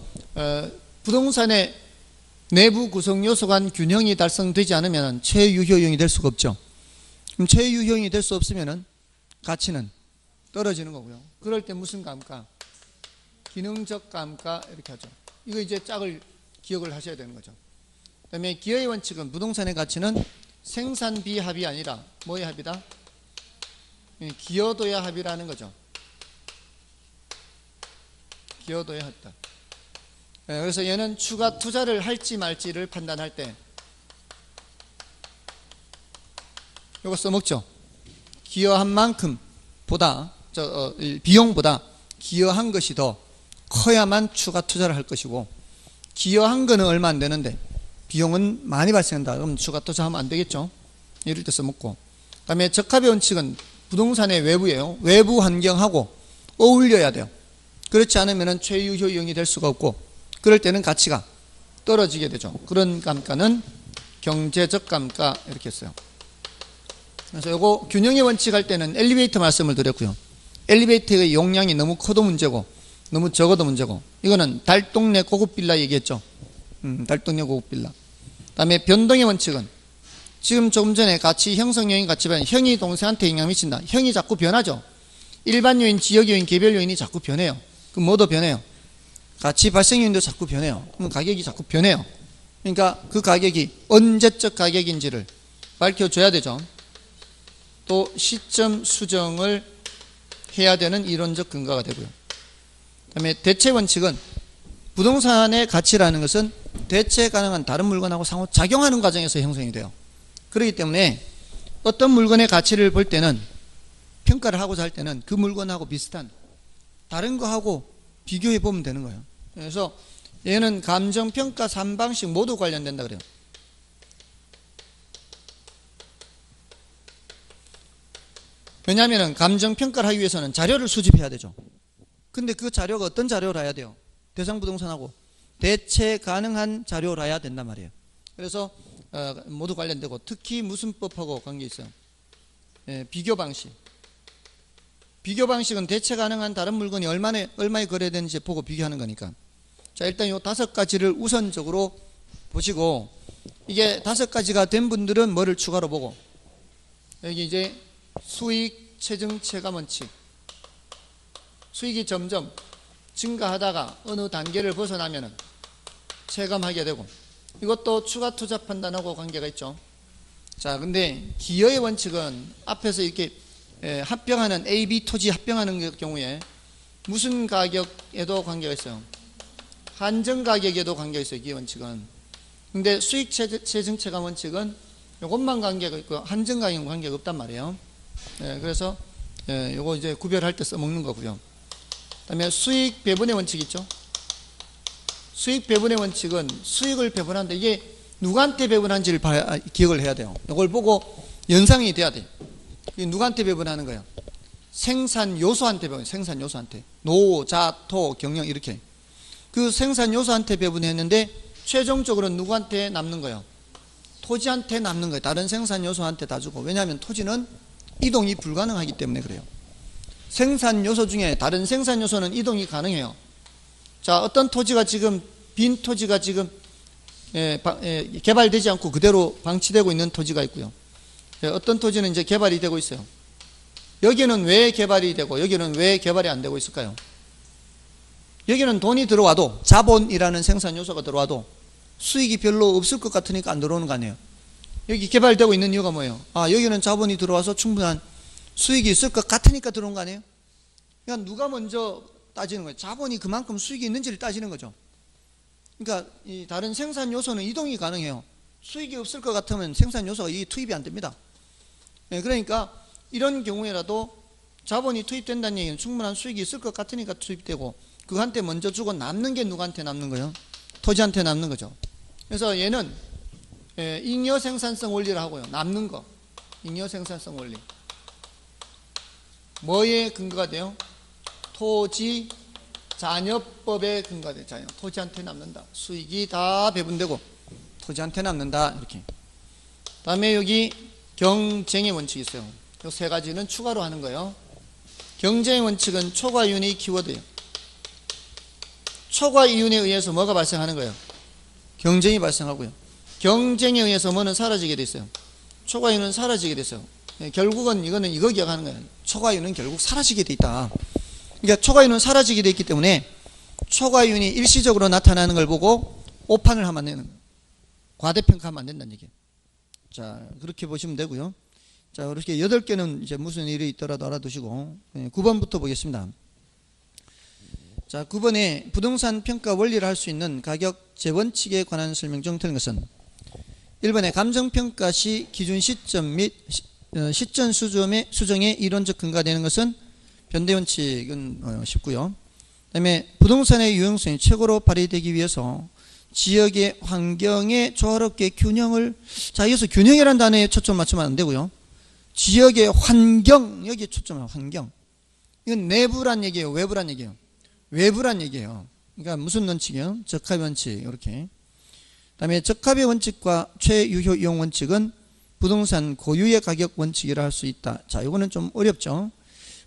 부동산의 내부 구성 요소 간 균형이 달성되지 않으면 최유효용이 될 수가 없죠. 그럼 최유효용이 될 수 없으면 가치는 떨어지는 거고요. 그럴 때 무슨 감가? 기능적 감가 이렇게 하죠. 이거 이제 짝을 기억을 하셔야 되는 거죠. 그 다음에 기여의 원칙은 부동산의 가치는 생산비 합이 아니라 뭐의 합이다? 기여도의 합이라는 거죠. 기여도의 합이다. 그래서 얘는 추가 투자를 할지 말지를 판단할 때 이거 써먹죠. 기여한 만큼 보다 비용보다 기여한 것이 더 커야만 추가 투자를 할 것이고 기여한 거는 얼마 안 되는데 비용은 많이 발생한다. 그럼 추가 투자하면 안 되겠죠. 이럴 때 써먹고. 그 다음에 적합의 원칙은 부동산의 외부예요. 외부 환경하고 어울려야 돼요. 그렇지 않으면 최유효 이용이 될 수가 없고 그럴 때는 가치가 떨어지게 되죠. 그런 감가는 경제적 감가 이렇게 했어요. 그래서 요거 균형의 원칙 할 때는 엘리베이터 말씀을 드렸고요. 엘리베이터의 용량이 너무 커도 문제고 너무 적어도 문제고 이거는 달동네 고급 빌라 얘기했죠. 달동네 고급 빌라. 그 다음에 변동의 원칙은 지금 조금 전에 가치 형성 요인 같이 보면 형이 동생한테 영향 미친다. 형이 자꾸 변하죠. 일반 요인, 지역 요인, 개별 요인이 자꾸 변해요. 그럼 뭐도 변해요. 가치 발생 요인도 자꾸 변해요. 그럼 가격이 자꾸 변해요. 그러니까 그 가격이 언제적 가격인지를 밝혀줘야 되죠. 또 시점 수정을 해야 되는 이론적 근거가 되고요. 그 다음에 대체 원칙은 부동산의 가치라는 것은 대체 가능한 다른 물건하고 상호작용하는 과정에서 형성이 돼요. 그렇기 때문에 어떤 물건의 가치를 볼 때는 평가를 하고자 할 때는 그 물건하고 비슷한 다른 거하고 비교해 보면 되는 거예요. 그래서 얘는 감정평가 3방식 모두 관련된다 그래요. 왜냐하면 감정평가를 하기 위해서는 자료를 수집해야 되죠. 근데 그 자료가 어떤 자료라야 돼요? 대상 부동산하고 대체 가능한 자료라야 된단 말이에요. 그래서 모두 관련되고, 특히 무슨 법하고 관계 있어요? 비교 방식. 비교 방식은 대체 가능한 다른 물건이 얼마에 거래되는지 보고 비교하는 거니까. 자, 일단 요 5가지를 우선적으로 보시고, 이게 5가지가 된 분들은 뭐를 추가로 보고, 여기 이제 수익 체증 체감 원칙. 수익이 점점 증가하다가 어느 단계를 벗어나면은 체감하게 되고, 이것도 추가 투자 판단하고 관계가 있죠. 자, 근데 기여의 원칙은 앞에서 이렇게 합병하는 A, B 토지 합병하는 경우에 무슨 가격에도 관계가 있어요? 한정 가격에도 관계가 있어요, 기여 원칙은. 근데 수익 체증 체감 원칙은 이것만 관계가 있고 한정 가격은 관계가 없단 말이에요. 그래서 요거 이제 구별할 때 써먹는 거고요. 그다음에 수익 배분의 원칙 있죠. 수익 배분의 원칙은 수익을 배분하는데 이게 누구한테 배분한지를 기억을 해야 돼요. 이걸 보고 연상이 돼야 돼요. 이게 누구한테 배분하는 거예요? 생산 요소한테 배분. 생산 요소한테. 노, 자, 토, 경영 이렇게. 그 생산 요소한테 배분했는데 최종적으로 누구한테 남는 거예요? 토지한테 남는 거예요. 다른 생산 요소한테 다 주고. 왜냐하면 토지는 이동이 불가능하기 때문에 그래요. 생산 요소 중에 다른 생산 요소는 이동이 가능해요. 자, 어떤 토지가 지금 빈 토지가 지금 개발되지 않고 그대로 방치되고 있는 토지가 있고요. 어떤 토지는 이제 개발이 되고 있어요. 여기는 왜 개발이 되고 여기는 왜 개발이 안 되고 있을까요? 여기는 돈이 들어와도, 자본이라는 생산 요소가 들어와도 수익이 별로 없을 것 같으니까 안 들어오는 거 아니에요. 여기 개발되고 있는 이유가 뭐예요? 아, 여기는 자본이 들어와서 충분한 수익이 있을 것 같으니까 들어온 거 아니에요? 그러니까 누가 먼저 따지는 거예요? 자본이 그만큼 수익이 있는지를 따지는 거죠. 그러니까 이 다른 생산 요소는 이동이 가능해요. 수익이 없을 것 같으면 생산 요소가 이 투입이 안 됩니다. 그러니까 이런 경우에라도 자본이 투입된다는 얘기는 충분한 수익이 있을 것 같으니까 투입되고, 그한테 먼저 주고 남는 게 누구한테 남는 거예요? 토지한테 남는 거죠. 그래서 얘는 잉여 생산성 원리를 하고요. 남는 거, 잉여 생산성 원리. 뭐에 근거가 돼요? 토지 잔여법에 근거가 돼요. 잔여. 토지한테 남는다. 수익이 다 배분되고 토지한테 남는다. 이렇게. 다음에 여기 경쟁의 원칙이 있어요. 이 3가지는 추가로 하는 거예요. 경쟁의 원칙은 초과 이윤의 키워드예요. 초과 이윤에 의해서 뭐가 발생하는 거예요? 경쟁이 발생하고요. 경쟁에 의해서 뭐는 사라지게 돼 있어요? 초과 이윤은 사라지게 돼 있어요. 결국은 이거는 이거 기억하는 거예요. 초과 이윤은 결국 사라지게 돼 있다. 그러니까 초과 이윤은 사라지게 돼 있기 때문에 초과 이윤이 일시적으로 나타나는 걸 보고 오판을 하면 안 되는 거예요. 과대평가하면 안 된다는 얘기예요. 자, 그렇게 보시면 되고요. 자, 그렇게 8개는 이제 무슨 일이 있더라도 알아두시고, 9번부터 보겠습니다. 자, 9번에 부동산 평가 원리를 할 수 있는 가격 재원칙에 관한 설명 중 틀린 것은 1번에 감정평가 시 기준 시점 및 시점 수정의 이론적 근거가 되는 것은 변대원칙은 쉽고요. 그 다음에 부동산의 유용성이 최고로 발휘되기 위해서 지역의 환경에 조화롭게 균형을, 자, 여기서 균형이라는 단어에 초점 맞추면 안 되고요. 지역의 환경, 여기에 초점을, 환경. 이건 내부란 얘기예요, 외부란 얘기예요? 외부란 얘기예요. 그러니까 무슨 원칙이요? 적합의 원칙, 이렇게. 그 다음에 적합의 원칙과 최유효 이용 원칙은 부동산 고유의 가격 원칙이라 할 수 있다. 자, 이거는 좀 어렵죠.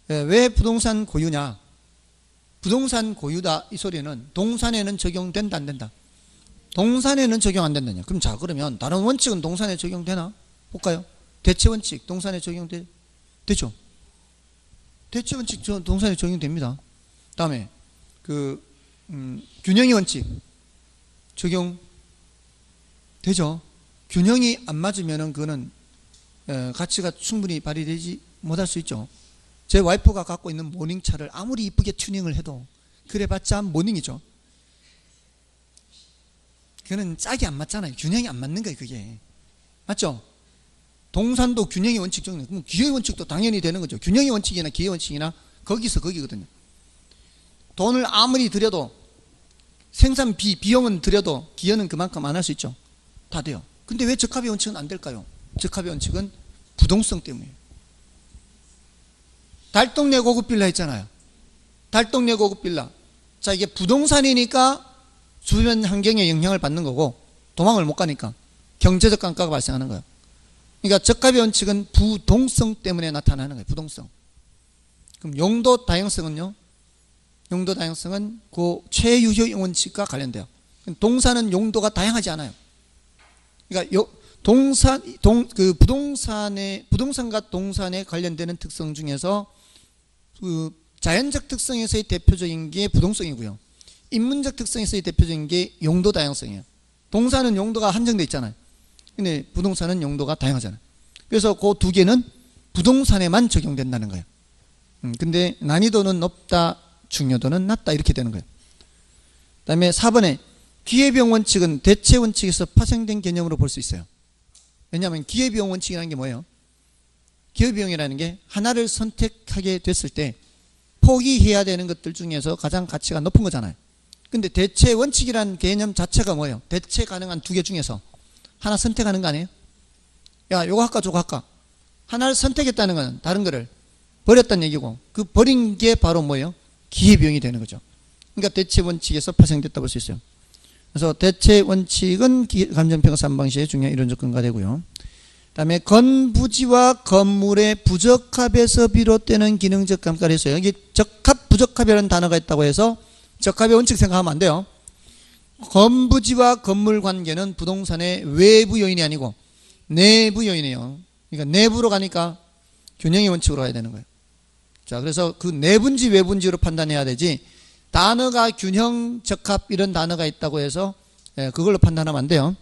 왜 부동산 고유냐? 부동산 고유다, 이 소리는 동산에는 적용된다, 안 된다? 동산에는 적용 안 된다냐? 그럼 자, 그러면 다른 원칙은 동산에 적용되나? 볼까요? 대체 원칙 동산에 되죠? 대체 원칙 동산에 적용됩니다. 다음에 균형의 원칙 적용 되죠? 균형이 안 맞으면은 그거는 가치가 충분히 발휘되지 못할 수 있죠. 제 와이프가 갖고 있는 모닝차를 아무리 이쁘게 튜닝을 해도 그래봤자 모닝이죠. 그거는 짝이 안 맞잖아요. 균형이 안 맞는 거예요, 그게. 맞죠? 동산도 균형의 원칙 적용. 그럼 기여의 원칙도 당연히 되는 거죠. 균형의 원칙이나 기여의 원칙이나 거기서 거기거든요. 돈을 아무리 들여도 생산비, 비용은 들여도 기여는 그만큼 안 할 수 있죠. 다 돼요. 근데 왜 적합의 원칙은 안 될까요? 적합의 원칙은 부동성 때문이에요. 달동네 고급 빌라 있잖아요. 달동네 고급 빌라. 자, 이게 부동산이니까 주변 환경에 영향을 받는 거고 도망을 못 가니까 경제적 감가가 발생하는 거예요. 그러니까 적합의 원칙은 부동성 때문에 나타나는 거예요. 부동성. 그럼 용도 다양성은요? 용도 다양성은 그 최유효 원칙과 관련돼요. 동사는 용도가 다양하지 않아요. 그러니까 부동산과 동산에 관련되는 특성 중에서 그 자연적 특성에서의 대표적인 게 부동성이고요. 인문적 특성에서의 대표적인 게 용도 다양성이에요. 동사는 용도가 한정되어 있잖아요. 근데 부동산은 용도가 다양하잖아요. 그래서 그 두 개는 부동산에만 적용된다는 거예요. 근데 난이도는 높다, 중요도는 낮다 이렇게 되는 거예요. 그 다음에 4번에 기회비용 원칙은 대체 원칙에서 파생된 개념으로 볼 수 있어요. 왜냐하면 기회비용 원칙이라는 게 뭐예요? 기회비용이라는 게 하나를 선택하게 됐을 때 포기해야 되는 것들 중에서 가장 가치가 높은 거잖아요. 근데 대체 원칙이라는 개념 자체가 뭐예요? 대체 가능한 두 개 중에서 하나 선택하는 거 아니에요? 야, 요거 할까 저거 할까? 하나를 선택했다는 건 다른 거를 버렸다는 얘기고, 그 버린 게 바로 뭐예요? 기회비용이 되는 거죠. 그러니까 대체 원칙에서 파생됐다고 볼 수 있어요. 그래서 대체 원칙은 감정평가 3방식의 중요한 이론 조건가 되고요. 그 다음에 건부지와 건물의 부적합에서 비롯되는 기능적 감가를 했어요. 여기 적합, 부적합이라는 단어가 있다고 해서 적합의 원칙 생각하면 안 돼요. 건부지와 건물 관계는 부동산의 외부 요인이 아니고 내부 요인이에요. 그러니까 내부로 가니까 균형의 원칙으로 가야 되는 거예요. 자, 그래서 그 내분지 외분지로 판단해야 되지, 단어가 균형, 적합 이런 단어가 있다고 해서 그걸로 판단하면 안 돼요.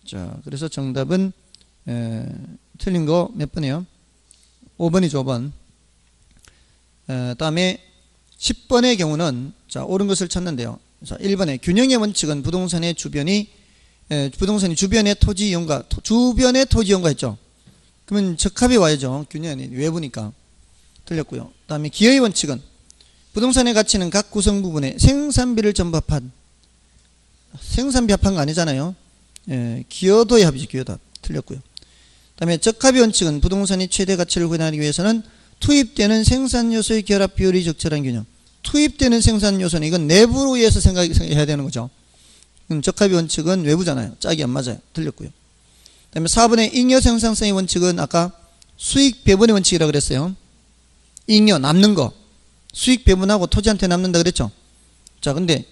자, 그래서 정답은 틀린 거 몇 번이에요? 5번이죠, 5번. 다음에 10번의 경우는 자, 옳은 것을 찾는데요. 자, 1번에 균형의 원칙은 부동산의 주변이 주변의 토지 이용과 주변의 토지 이용과 했죠. 그러면 적합이 와야죠. 균형이 외부니까. 틀렸고요. 그 다음에 기여의 원칙은 부동산의 가치는 각 구성 부분에 생산비를 전부합한, 생산비 합한 거 아니잖아요. 기여도의 합이지, 기여도 합. 틀렸고요. 그 다음에 적합의 원칙은 부동산이 최대 가치를 구현하기 위해서는 투입되는 생산 요소의 결합 비율이 적절한 균형. 투입되는 생산 요소는 이건 내부로 위해서 생각해야 되는 거죠. 적합의 원칙은 외부잖아요. 짝이 안 맞아요. 틀렸고요. 그 다음에 4번의 잉여 생산성의 원칙은 아까 수익 배분의 원칙이라고 그랬어요. 잉여, 남는 거. 수익 배분하고 토지한테 남는다 그랬죠. 자, 근데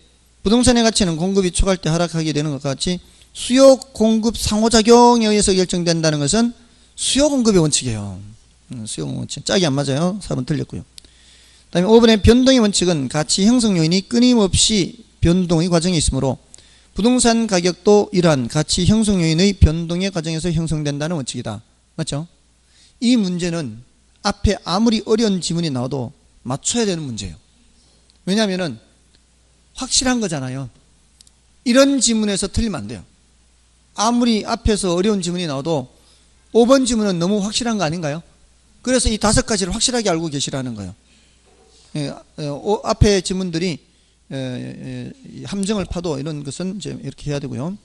부동산의 가치는 공급이 초과할 때 하락하게 되는 것과 같이 수요 공급 상호작용에 의해서 결정된다는 것은 수요 공급의 원칙이에요. 수요 공급 원칙. 짝이 안 맞아요. 4번 틀렸고요. 그 다음에 5번의 변동의 원칙은 가치 형성 요인이 끊임없이 변동의 과정에 있으므로 부동산 가격도 이러한 가치 형성 요인의 변동의 과정에서 형성된다는 원칙이다. 맞죠? 이 문제는 앞에 아무리 어려운 지문이 나와도 맞춰야 되는 문제예요. 왜냐하면 확실한 거잖아요. 이런 지문에서 틀리면 안 돼요. 아무리 앞에서 어려운 지문이 나와도 5번 지문은 너무 확실한 거 아닌가요? 그래서 이 5가지를 확실하게 알고 계시라는 거예요. 앞에 지문들이 함정을 파도 이런 것은 이제 이렇게 해야 되고요.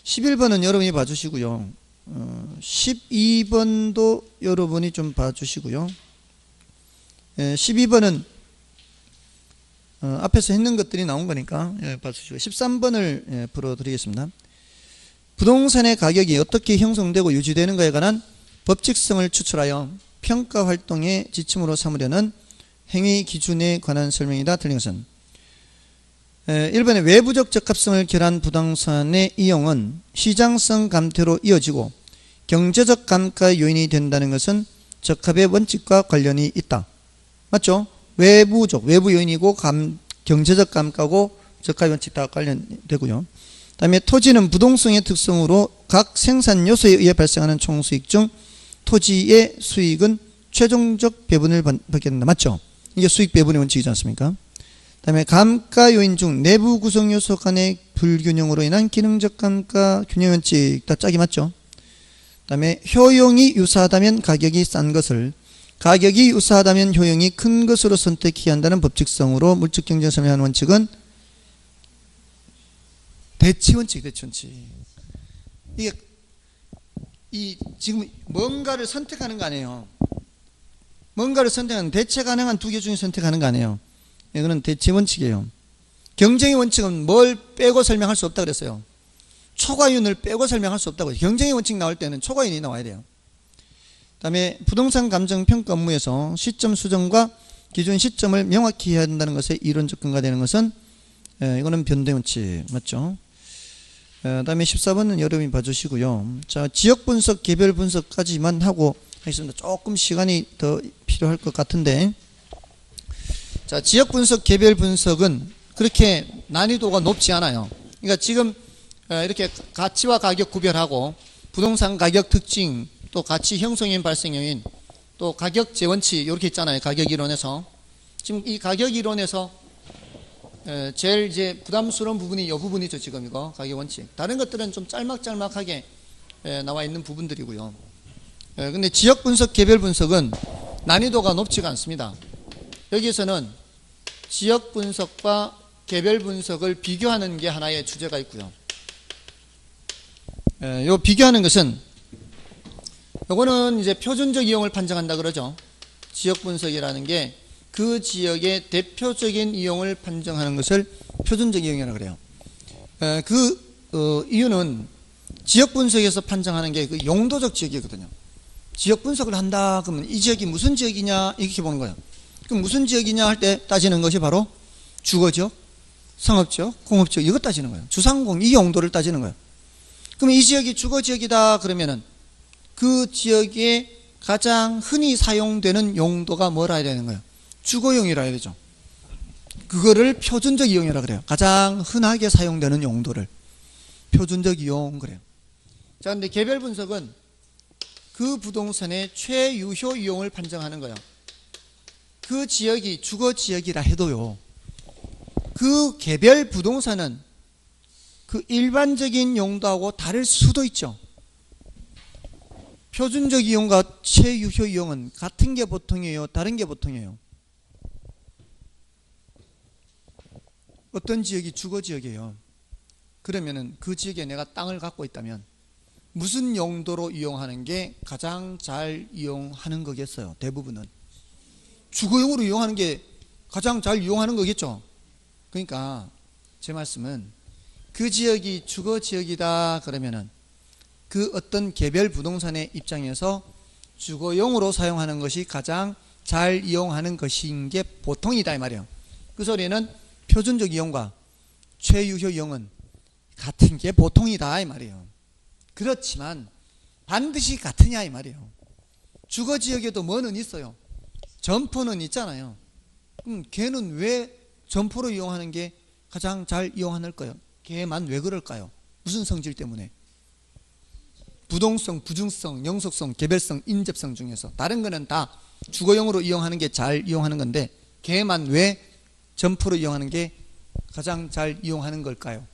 11번은 여러분이 봐주시고요. 12번도 여러분이 좀 봐주시고요. 12번은 앞에서 했는 것들이 나온 거니까 봐주시고 13번을 풀어드리겠습니다. 부동산의 가격이 어떻게 형성되고 유지되는가에 관한 법칙성을 추출하여 평가 활동의 지침으로 삼으려는 행위 기준에 관한 설명이다. 틀린 것은 1번에 외부적 적합성을 결한 부동산의 이용은 시장성 감퇴로 이어지고 경제적 감가의 요인이 된다는 것은 적합의 원칙과 관련이 있다. 맞죠? 외부적, 외부 요인이고 경제적 감가고 적합의 원칙 다 관련되고요. 그 다음에 토지는 부동성의 특성으로 각 생산 요소에 의해 발생하는 총수익 중 토지의 수익은 최종적 배분을 받게 된다. 맞죠? 이게 수익 배분의 원칙이지 않습니까? 그 다음에 감가 요인 중 내부 구성 요소 간의 불균형으로 인한 기능적 감가 균형 원칙 다 짝이 맞죠? 그 다음에 효용이 유사하다면 가격이 싼 것을, 가격이 유사하다면 효용이 큰 것으로 선택해야 한다는 법칙성으로 물적 경쟁을 설명하는 원칙은 대치 원칙, 대치 원칙. 이게 지금 뭔가를 선택하는 거 아니에요. 뭔가를 선택하는, 대체 가능한 두 개 중에 선택하는 거 아니에요. 이거는 대체 원칙이에요. 경쟁의 원칙은 뭘 빼고 설명할 수 없다 그랬어요. 초과이윤을 빼고 설명할 수 없다고. 경쟁의 원칙 나올 때는 초과이윤이 나와야 돼요. 그 다음에 부동산 감정 평가 업무에서 시점 수정과 기준 시점을 명확히 해야 된다는 것에 이론적 근거가 되는 것은 이거는 변대 원칙 맞죠? 그 다음에 14번은 여러분이 봐주시고요. 자, 지역 분석, 개별 분석까지만 하고 하겠습니다. 조금 시간이 더 필요할 것 같은데, 자, 지역 분석, 개별 분석은 그렇게 난이도가 높지 않아요. 그러니까 지금 이렇게 가치와 가격 구별하고 부동산 가격 특징, 또 가치 형성 요인, 발생 요인, 또 가격 재원칙 이렇게 있잖아요. 가격 이론에서 지금 이 가격 이론에서 제일 이제 부담스러운 부분이 이 부분이죠. 지금 이거 가격 원칙. 다른 것들은 좀 짤막짤막하게 나와 있는 부분들이고요. 근데 지역 분석, 개별 분석은 난이도가 높지가 않습니다. 여기에서는 지역 분석과 개별 분석을 비교하는 게 하나의 주제가 있고요. 요 비교하는 것은 요거는 이제 표준적 이용을 판정한다 그러죠. 지역 분석이라는 게 그 지역의 대표적인 이용을 판정하는 것을 표준적 이용이라고 그래요. 이유는 지역 분석에서 판정하는 게 그 용도적 지역이거든요. 지역 분석을 한다 그러면 이 지역이 무슨 지역이냐 이렇게 보는 거예요. 그럼 무슨 지역이냐 할 때 따지는 것이 바로 주거지역, 상업지역, 공업지역 이것 따지는 거예요. 주상공 이 용도를 따지는 거예요. 그럼 이 지역이 주거지역이다 그러면은 그 지역에 가장 흔히 사용되는 용도가 뭐라 해야 되는 거예요? 주거용이라 해야 되죠. 그거를 표준적 이용이라 그래요. 가장 흔하게 사용되는 용도를 표준적 이용 그래요. 자, 근데 개별 분석은 그 부동산의 최유효 이용을 판정하는 거예요. 그 지역이 주거지역이라 해도요, 그 개별 부동산은 그 일반적인 용도하고 다를 수도 있죠. 표준적 이용과 최유효 이용은 같은 게 보통이에요? 다른 게 보통이에요? 어떤 지역이 주거지역이에요. 그러면은 그 지역에 내가 땅을 갖고 있다면 무슨 용도로 이용하는 게 가장 잘 이용하는 거겠어요? 대부분은 주거용으로 이용하는 게 가장 잘 이용하는 거겠죠. 그러니까 제 말씀은 그 지역이 주거지역이다 그러면은 그 어떤 개별 부동산의 입장에서 주거용으로 사용하는 것이 가장 잘 이용하는 것인 게 보통이다 이 말이에요. 그 소리는 표준적 이용과 최유효 이용은 같은 게 보통이다 이 말이에요. 그렇지만 반드시 같으냐 이 말이에요. 주거지역에도 뭐는 있어요? 점포는 있잖아요. 그럼 걔는 왜 점포로 이용하는 게 가장 잘 이용하는 거예요? 걔만 왜 그럴까요? 무슨 성질 때문에? 부동성, 부중성, 영속성, 개별성, 인접성 중에서 다른 거는 다 주거용으로 이용하는 게 잘 이용하는 건데 걔만 왜 점포로 이용하는 게 가장 잘 이용하는 걸까요?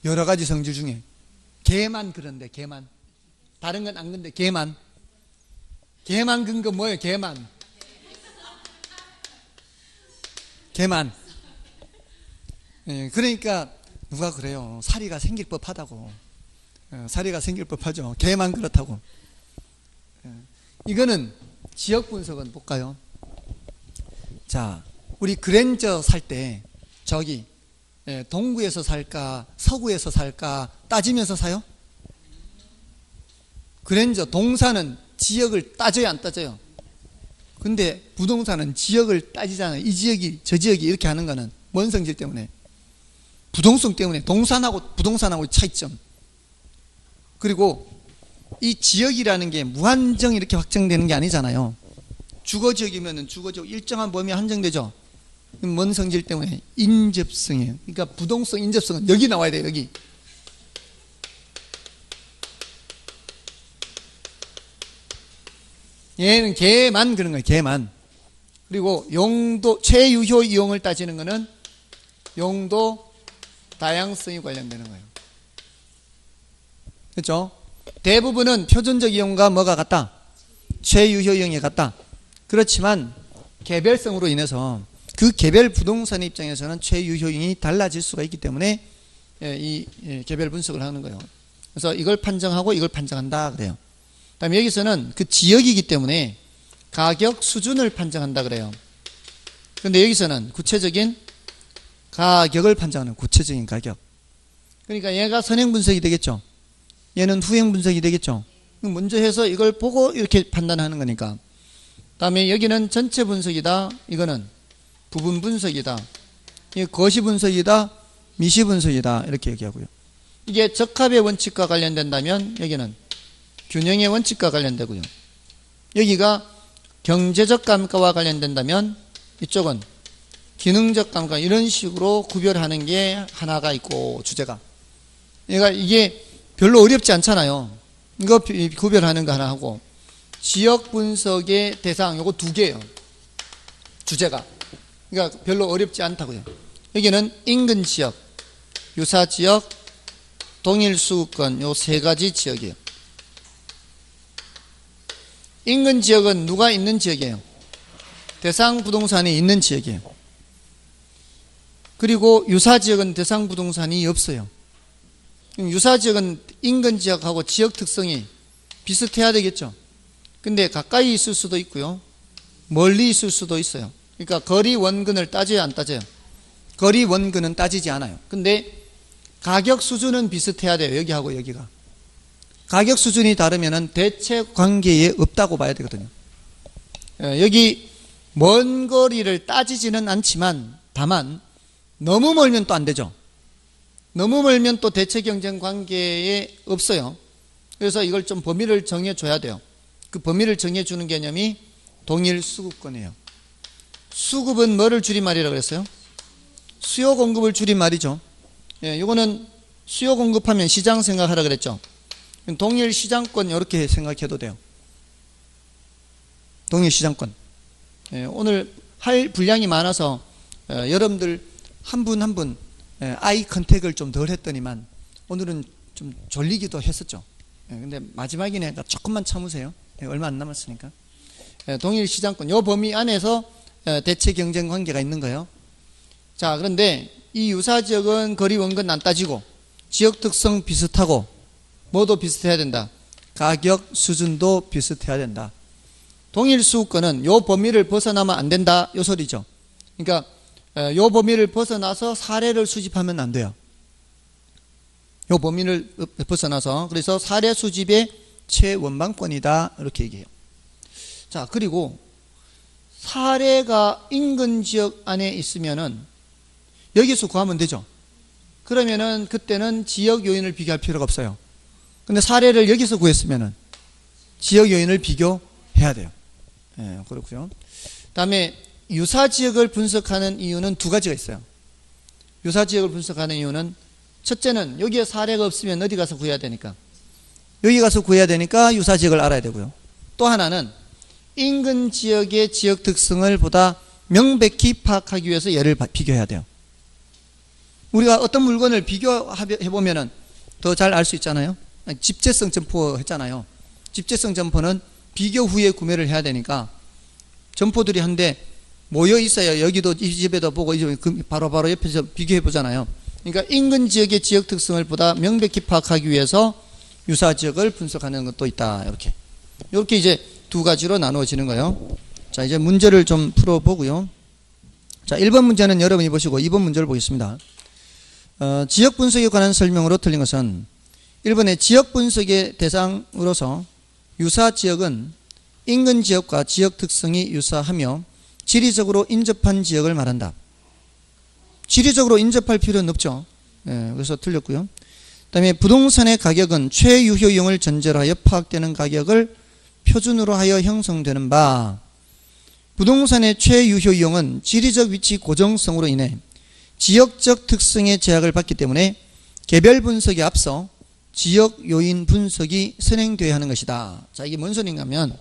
여러 가지 성질 중에 걔만 그런데 걔만 다른 건 안 근데 걔만 근거 뭐예요? 걔만 그러니까 누가 그래요? 사리가 생길 법하다고. 사리가 생길 법하죠. 걔만 그렇다고. 이거는 지역 분석은 볼까요? 자, 우리 그랜저 살 때 저기 동구에서 살까 서구에서 살까 따지면서 사요? 그랜저 동사는 지역을 따져요 안 따져요? 근데 부동산은 지역을 따지잖아요. 이 지역이 저 지역이 이렇게 하는 거는 뭔 성질 때문에? 부동성 때문에. 동산하고 부동산하고 차이점. 그리고 이 지역이라는 게 무한정 이렇게 확정되는 게 아니잖아요. 주거지역이면 주거지역 일정한 범위에 한정되죠. 뭔 성질 때문에? 인접성이에요. 그러니까 부동성, 인접성은 여기 나와야 돼요. 여기. 얘는 걔만 그런 거예요. 걔만. 그리고 용도, 최유효 이용을 따지는 거는 용도 다양성이 관련되는 거예요. 그렇죠? 대부분은 표준적 이용과 뭐가 같다? 최유효 이용이 같다. 그렇지만 개별성으로 인해서 그 개별 부동산의 입장에서는 최유효 이용이 달라질 수가 있기 때문에 이 개별 분석을 하는 거예요. 그래서 이걸 판정하고 이걸 판정한다 그래요. 그다음에 여기서는 그 지역이기 때문에 가격 수준을 판정한다 그래요. 근데 여기서는 구체적인 가격을 판정하는 구체적인 가격. 그러니까 얘가 선행 분석이 되겠죠. 얘는 후행 분석이 되겠죠. 먼저 해서 이걸 보고 이렇게 판단하는 거니까. 다음에 여기는 전체 분석이다. 이거는 부분 분석이다. 이게 거시 분석이다. 미시 분석이다. 이렇게 얘기하고요. 이게 적합의 원칙과 관련된다면 여기는 균형의 원칙과 관련되고요. 여기가 경제적 감가와 관련된다면 이쪽은 기능적 감가, 이런 식으로 구별하는 게 하나가 있고, 주제가. 그러니까 이게 별로 어렵지 않잖아요. 이거 구별하는 거 하나 하고, 지역 분석의 대상, 요거 두 개예요. 주제가. 그러니까 별로 어렵지 않다고요. 여기는 인근 지역, 유사 지역, 동일 수급권, 요 세 가지 지역이에요. 인근 지역은 누가 있는 지역이에요? 대상 부동산이 있는 지역이에요. 그리고 유사 지역은 대상 부동산이 없어요. 유사 지역은 인근 지역하고 지역 특성이 비슷해야 되겠죠. 근데 가까이 있을 수도 있고요. 멀리 있을 수도 있어요. 그러니까 거리 원근을 따져요, 안 따져요? 거리 원근은 따지지 않아요. 근데 가격 수준은 비슷해야 돼요. 여기하고 여기가. 가격 수준이 다르면은 대체 관계에 없다고 봐야 되거든요. 여기 먼 거리를 따지지는 않지만, 다만 너무 멀면 또 안 되죠. 너무 멀면 또 대체 경쟁 관계에 없어요. 그래서 이걸 좀 범위를 정해줘야 돼요. 그 범위를 정해주는 개념이 동일 수급권이에요. 수급은 뭐를 줄임말이라고 그랬어요? 수요 공급을 줄임말이죠. 이거는 수요 공급하면 시장 생각하라 그랬죠. 동일 시장권 이렇게 생각해도 돼요. 동일 시장권. 오늘 할 분량이 많아서 여러분들 한 분 한 분 아이 컨택을 좀 덜 했더니만 오늘은 좀 졸리기도 했었죠. 근데 마지막이니까 조금만 참으세요. 얼마 안 남았으니까. 동일 시장권 요 범위 안에서 대체 경쟁 관계가 있는 거예요. 자, 그런데 이 유사 지역은 거리 원근 안 따지고 지역 특성 비슷하고 뭐도 비슷해야 된다. 가격 수준도 비슷해야 된다. 동일 수급권은 요 범위를 벗어나면 안 된다. 요 소리죠. 그러니까 요 범위를 벗어나서 사례를 수집하면 안 돼요. 요 범위를 벗어나서. 그래서 사례 수집의 최원방권이다. 이렇게 얘기해요. 자, 그리고 사례가 인근 지역 안에 있으면은 여기서 구하면 되죠. 그러면은 그때는 지역 요인을 비교할 필요가 없어요. 근데 사례를 여기서 구했으면은 지역 요인을 비교해야 돼요. 그렇고요. 다음에 유사 지역을 분석하는 이유는 두 가지가 있어요. 유사 지역을 분석하는 이유는 첫째는 여기에 사례가 없으면 어디 가서 구해야 되니까, 여기 가서 구해야 되니까 유사 지역을 알아야 되고요. 또 하나는 인근 지역의 지역 특성을 보다 명백히 파악하기 위해서 얘를 비교해야 돼요. 우리가 어떤 물건을 비교해보면 더 잘 알 수 있잖아요. 집재성 점포 했잖아요. 집재성 점포는 비교 후에 구매를 해야 되니까 점포들이 한데 모여 있어야 여기도 이 집에도 보고 바로 옆에서 비교해 보잖아요. 그러니까 인근 지역의 지역 특성을 보다 명백히 파악하기 위해서 유사 지역을 분석하는 것도 있다. 이렇게 이제 두 가지로 나누어지는 거예요. 자, 이제 문제를 좀 풀어보고요. 자, 1번 문제는 여러분이 보시고 2번 문제를 보겠습니다. 지역 분석에 관한 설명으로 틀린 것은 1번의 지역 분석의 대상으로서 유사 지역은 인근 지역과 지역 특성이 유사하며 지리적으로 인접한 지역을 말한다. 지리적으로 인접할 필요는 없죠. 그래서 틀렸고요. 그 다음에 부동산의 가격은 최유효용을 전제로 하여 파악되는 가격을 표준으로 하여 형성되는 바. 부동산의 최유효용은 지리적 위치 고정성으로 인해 지역적 특성의 제약을 받기 때문에 개별 분석에 앞서 지역 요인 분석이 선행되어야 하는 것이다. 자, 이게 뭔 소리인가 하면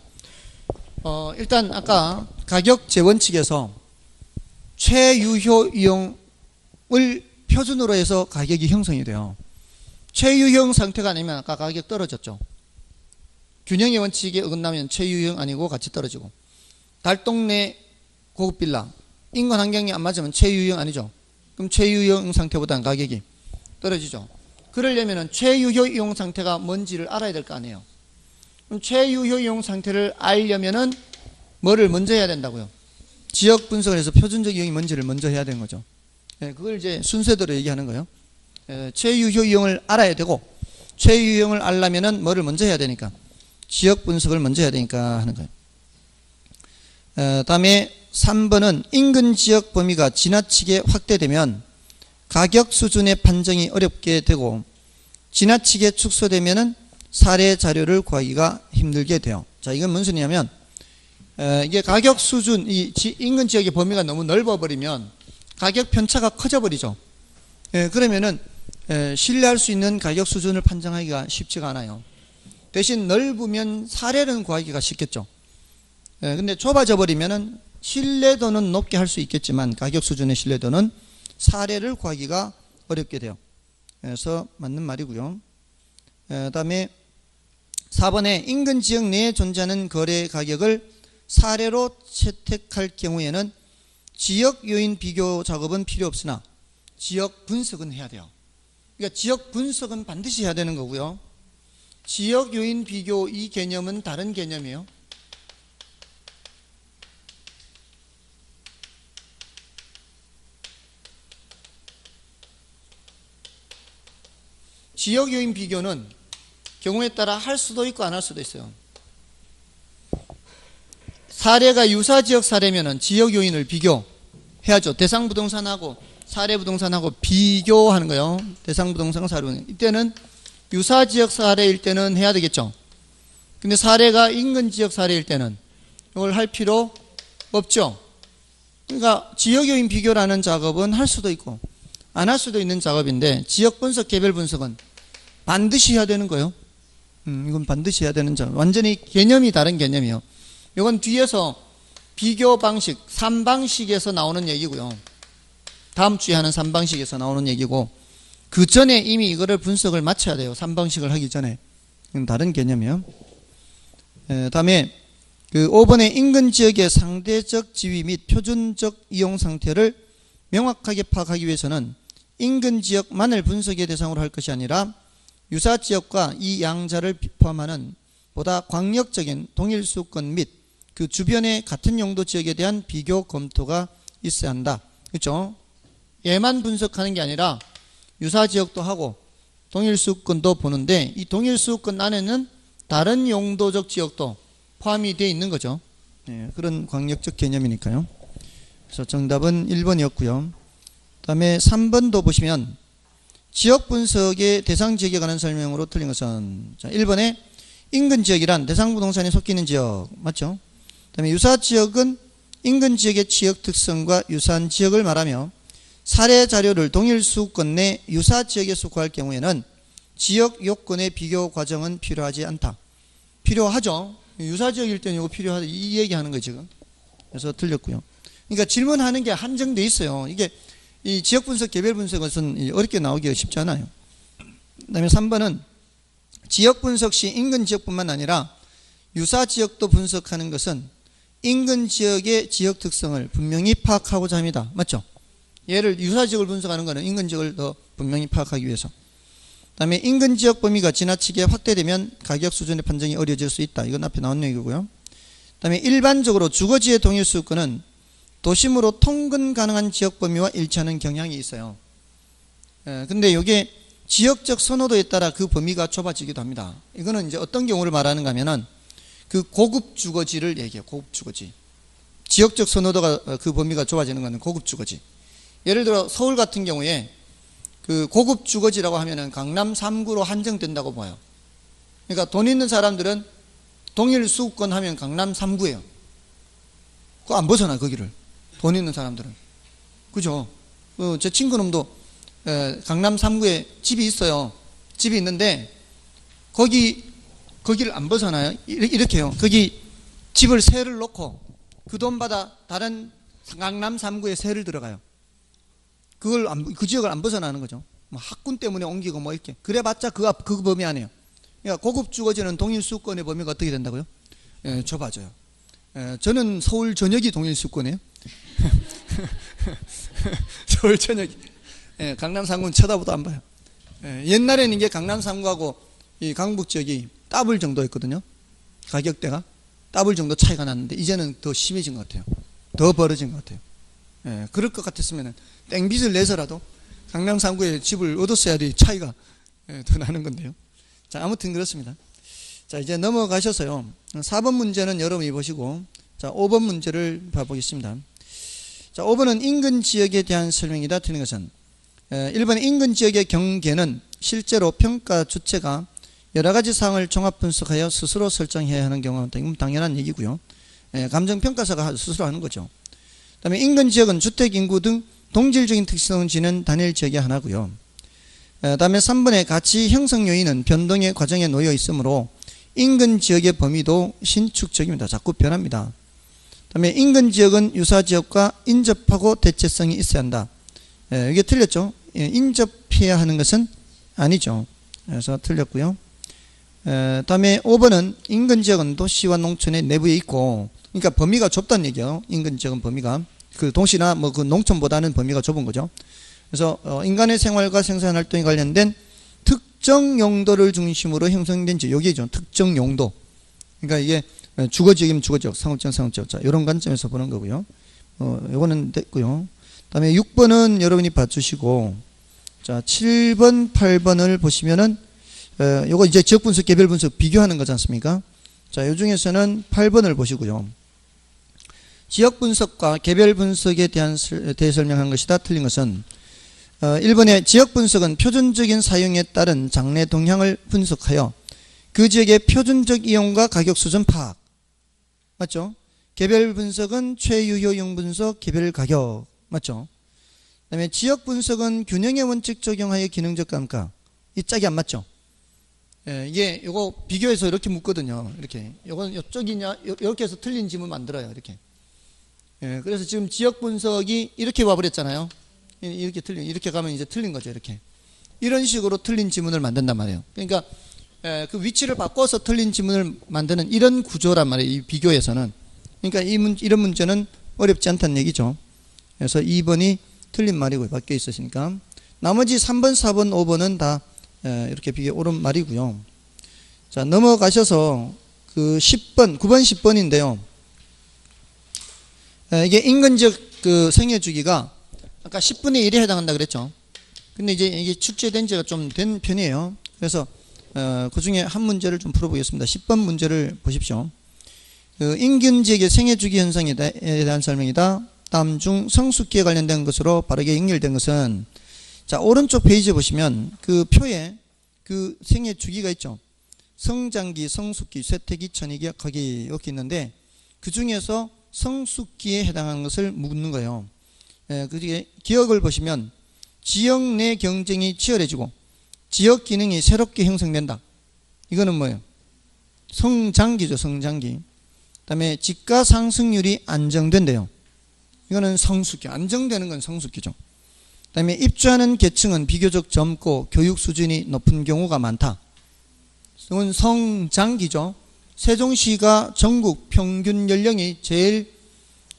일단 아까 가격 재원칙에서 최유효용을 표준으로 해서 가격이 형성이 돼요. 최유효용 상태가 아니면 아까 가격 떨어졌죠. 균형의 원칙에 어긋나면 최유효용 아니고 같이 떨어지고, 달동네 고급 빌라 인근 환경이 안 맞으면 최유효용 아니죠. 그럼 최유효용 상태보다는 가격이 떨어지죠. 그러려면 최유효용 상태가 뭔지를 알아야 될 거 아니에요. 그럼 최유효용 상태를 알려면은 뭐를 먼저 해야 된다고요? 지역 분석을 해서 표준적 이용이 뭔지를 먼저 해야 되는 거죠. 그걸 이제 순서대로 얘기하는 거예요. 최유효 이용을 알아야 되고, 최유효 이용을 알려면은 뭐를 먼저 해야 되니까, 지역 분석을 먼저 해야 되니까 하는 거예요. 다음에 3번은 인근 지역 범위가 지나치게 확대되면 가격 수준의 판정이 어렵게 되고, 지나치게 축소되면은 사례 자료를 구하기가 힘들게 돼요. 자, 이건 무슨 소리냐면, 이게 가격 수준, 인근 지역의 범위가 너무 넓어버리면 가격 편차가 커져버리죠. 그러면은 신뢰할 수 있는 가격 수준을 판정하기가 쉽지가 않아요. 대신 넓으면 사례는 구하기가 쉽겠죠. 근데 좁아져 버리면은 신뢰도는 높게 할 수 있겠지만 가격 수준의 신뢰도는 사례를 구하기가 어렵게 돼요. 그래서 맞는 말이고요. 다음에 4번에 인근 지역 내에 존재하는 거래 가격을 사례로 채택할 경우에는 지역 요인 비교 작업은 필요 없으나 지역 분석은 해야 돼요. 그러니까 지역 분석은 반드시 해야 되는 거고요. 지역 요인 비교 이 개념은 다른 개념이에요. 지역 요인 비교는 경우에 따라 할 수도 있고 안 할 수도 있어요. 사례가 유사 지역 사례면은 지역 요인을 비교해야죠. 대상 부동산하고 사례 부동산하고 비교하는 거예요. 대상 부동산 사례 부동산. 이때는 유사 지역 사례일 때는 해야 되겠죠. 근데 사례가 인근 지역 사례일 때는 이걸 할 필요 없죠. 그러니까 지역 요인 비교라는 작업은 할 수도 있고 안 할 수도 있는 작업인데, 지역 분석, 개별 분석은 반드시 해야 되는 거예요. 이건 반드시 해야 되는 작업. 완전히 개념이 다른 개념이에요. 이건 뒤에서 비교 방식, 3방식에서 나오는 얘기고요. 다음 주에 하는 3방식에서 나오는 얘기고, 그 전에 이미 이거를 분석을 마쳐야 돼요. 3방식을 하기 전에. 이건 다른 개념이에요. 다음에 그 5번의 인근 지역의 상대적 지위 및 표준적 이용 상태를 명확하게 파악하기 위해서는 인근 지역만을 분석의 대상으로 할 것이 아니라 유사 지역과 이 양자를 포함하는 보다 광역적인 동일 수권 및 그 주변의 같은 용도 지역에 대한 비교 검토가 있어야 한다. 그렇죠? 얘만 분석하는 게 아니라 유사 지역도 하고 동일 수권도 보는데, 이 동일 수권 안에는 다른 용도적 지역도 포함이 되어 있는 거죠. 그런 광역적 개념이니까요. 그래서 정답은 1번이었고요. 그 다음에 3번도 보시면 지역 분석의 대상 지역에 관한 설명으로 틀린 것은, 자, 1번에 인근 지역이란 대상 부동산이 속해 있는 지역 맞죠? 그 다음에 유사 지역은 인근 지역의 지역 특성과 유사한 지역을 말하며 사례 자료를 동일 수권 내 유사 지역에 속할 경우에는 지역 요건의 비교 과정은 필요하지 않다. 필요하죠. 유사 지역일 때는 이거 필요하다, 이 얘기하는 거예요 지금. 그래서 틀렸고요. 그러니까 질문하는 게 한정돼 있어요. 이게 이 지역 분석, 개별 분석은 어렵게 나오기가 쉽지 않아요. 그 다음에 3번은 지역 분석 시 인근 지역뿐만 아니라 유사 지역도 분석하는 것은 인근 지역의 지역 특성을 분명히 파악하고자 합니다. 맞죠? 얘를 유사 지역을 분석하는 것은 인근 지역을 더 분명히 파악하기 위해서. 그 다음에 인근 지역 범위가 지나치게 확대되면 가격 수준의 판정이 어려워질 수 있다. 이건 앞에 나온 얘기고요. 그 다음에 일반적으로 주거지의 동일 수권은 도심으로 통근 가능한 지역 범위와 일치하는 경향이 있어요. 근데 이게 지역적 선호도에 따라 그 범위가 좁아지기도 합니다. 이거는 이제 어떤 경우를 말하는가 하면은 그 고급 주거지를 얘기해요. 고급 주거지. 지역적 선호도가 그 범위가 좁아지는 것은 고급 주거지. 예를 들어 서울 같은 경우에 그 고급 주거지라고 하면은 강남 3구로 한정된다고 봐요. 그러니까 돈 있는 사람들은 동일 수권 하면 강남 3구예요. 그거 안 벗어나, 거기를. 돈 있는 사람들은. 그죠? 제 친구놈도 강남 3구에 집이 있어요. 집이 있는데 거기를 안 벗어나요. 이렇게 해요. 거기 집을 세를 놓고 그 돈 받아 다른 강남 3구에 세를 들어가요. 그 지역을 안 벗어나는 거죠. 뭐 학군 때문에 옮기고 뭐 이렇게. 그래봤자 그 범위 안에요. 그러니까 고급 주거지는 동일 수권의 범위가 어떻게 된다고요? 좁아져요. 저는 서울 전역이 동일 수권이에요. 서울 전역이. 강남 3구는 쳐다보도 안 봐요. 옛날에는 이게 강남 3구하고 이 강북 지역이 더블 정도였거든요. 가격대가 더블 정도 차이가 났는데 이제는 더 심해진 것 같아요. 더 벌어진 것 같아요. 예, 그럴 것 같았으면 땡빚을 내서라도 강남 3구에 집을 얻었어야지 차이가 더 나는 건데요. 자, 아무튼 그렇습니다. 자, 이제 넘어가셔서요. 4번 문제는 여러분이 보시고, 자, 5번 문제를 봐보겠습니다. 자, 5번은 인근 지역에 대한 설명이다. 틀린 것은 1번 인근 지역의 경계는 실제로 평가 주체가 여러 가지 사항을 종합 분석하여 스스로 설정해야 하는 경우가 많다. 이건 당연한 얘기고요. 감정평가사가 스스로 하는 거죠. 그 다음에 인근 지역은 주택 인구 등 동질적인 특성을 지닌 단일 지역의 하나고요. 그 다음에 3번의 가치 형성 요인은 변동의 과정에 놓여 있으므로 인근 지역의 범위도 신축적입니다. 자꾸 변합니다. 그 다음에 인근 지역은 유사 지역과 인접하고 대체성이 있어야 한다. 이게 틀렸죠. 인접해야 하는 것은 아니죠. 그래서 틀렸고요. 다음에 5번은 인근 지역은 도시와 농촌의 내부에 있고, 그러니까 범위가 좁다는 얘기예요. 인근 지역은 범위가 그 도시나 뭐 그 농촌보다는 범위가 좁은 거죠. 그래서 인간의 생활과 생산 활동에 관련된 특정 용도를 중심으로 형성된 지역, 여기죠. 특정 용도. 그러니까 이게 주거지역이면 주거지역, 상업지역, 상업지역. 자, 이런 관점에서 보는 거고요. 요거는 됐고요. 다음에 6번은 여러분이 봐주시고, 자, 7번, 8번을 보시면은 요거 이제 지역 분석, 개별 분석 비교하는 거지 않습니까? 자, 요 중에서는 8번을 보시고요. 지역 분석과 개별 분석에 대한 대설명한 것이다. 틀린 것은 1번의 지역 분석은 표준적인 사용에 따른 장래 동향을 분석하여 그 지역의 표준적 이용과 가격 수준 파악. 맞죠? 개별 분석은 최유효용 분석, 개별 가격. 맞죠? 그 다음에 지역 분석은 균형의 원칙 적용하여 기능적 감가. 이 짝이 안 맞죠? 이게 요거 비교해서 이렇게 묻거든요. 이렇게. 요건 이쪽이냐, 이렇게 해서 틀린 질문 만들어요. 이렇게. 그래서 지금 지역 분석이 이렇게 와버렸잖아요. 이렇게 이렇게 가면 이제 틀린 거죠. 이렇게. 이런 식으로 틀린 지문을 만든단 말이에요. 그러니까, 그 위치를 바꿔서 틀린 지문을 만드는 이런 구조란 말이에요. 이 비교에서는. 그러니까 이런 문제는 어렵지 않다는 얘기죠. 그래서 2번이 틀린 말이고, 바뀌어 있으시니까. 나머지 3번, 4번, 5번은 다 이렇게 비교 옳은 말이고요. 자, 넘어가셔서 그 10번, 9번, 10번인데요. 이게 인근적 그 생애 주기가 아까 10분의 1에 해당한다 그랬죠. 근데 이제 이게 출제된 지가 좀 된 편이에요. 그래서 그 중에 한 문제를 좀 풀어보겠습니다. 10번 문제를 보십시오. 그 인근 지역의 생애 주기 현상에 대한 설명이다. 다음 중 성숙기에 관련된 것으로 바르게 연결된 것은, 자, 오른쪽 페이지에 보시면 그 표에 그 생애 주기가 있죠. 성장기, 성숙기, 쇠퇴기, 천이기, 거기 이렇게 있는데 그 중에서 성숙기에 해당하는 것을 묻는 거예요. 그게 기억을 보시면 지역 내 경쟁이 치열해지고 지역 기능이 새롭게 형성된다. 이거는 뭐예요? 성장기죠. 성장기. 그 다음에 집가 상승률이 안정된대요. 이거는 성숙기. 안정되는 건 성숙기죠. 그 다음에 입주하는 계층은 비교적 젊고 교육 수준이 높은 경우가 많다. 이건 성장기죠. 세종시가 전국 평균 연령이 제일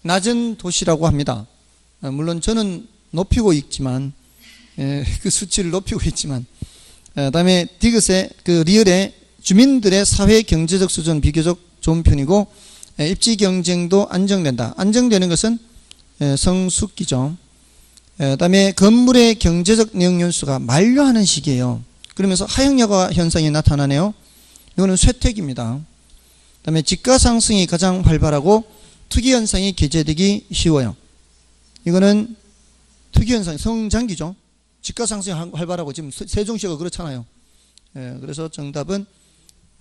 낮은 도시라고 합니다. 물론 저는 높이고 있지만, 그 수치를 높이고 있지만, 다음에 디귿의 그 리을의 주민들의 사회 경제적 수준 비교적 좋은 편이고, 입지 경쟁도 안정된다. 안정되는 것은 성숙기죠. 다음에 건물의 경제적 내용 연수가 만료하는 시기예요. 그러면서 하향여가 현상이 나타나네요. 이거는 쇠퇴기입니다. 다음에 집가 상승이 가장 활발하고 투기 현상이 개재되기 쉬워요. 이거는 투기 현상, 성장기죠. 집가 상승이 활발하고 지금 세종시가 그렇잖아요. 그래서 정답은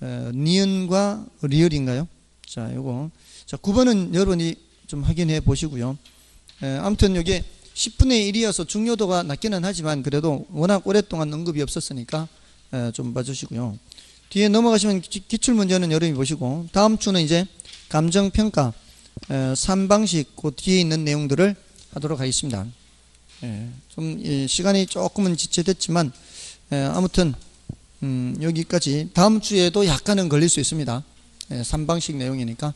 니은과 리을인가요? 자, 요거. 자, 9번은 여러분이 좀 확인해 보시고요. 아무튼 이게 10분의 1이어서 중요도가 낮기는 하지만 그래도 워낙 오랫동안 언급이 없었으니까 좀 봐주시고요. 뒤에 넘어가시면 기출문제는 여러분이 보시고, 다음 주는 이제 감정평가 3방식 그 뒤에 있는 내용들을 하도록 하겠습니다. 좀 시간이 조금은 지체됐지만 아무튼 여기까지. 다음 주에도 약간은 걸릴 수 있습니다. 3방식 내용이니까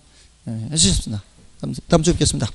해주셨습니다. 다음 주에 뵙겠습니다.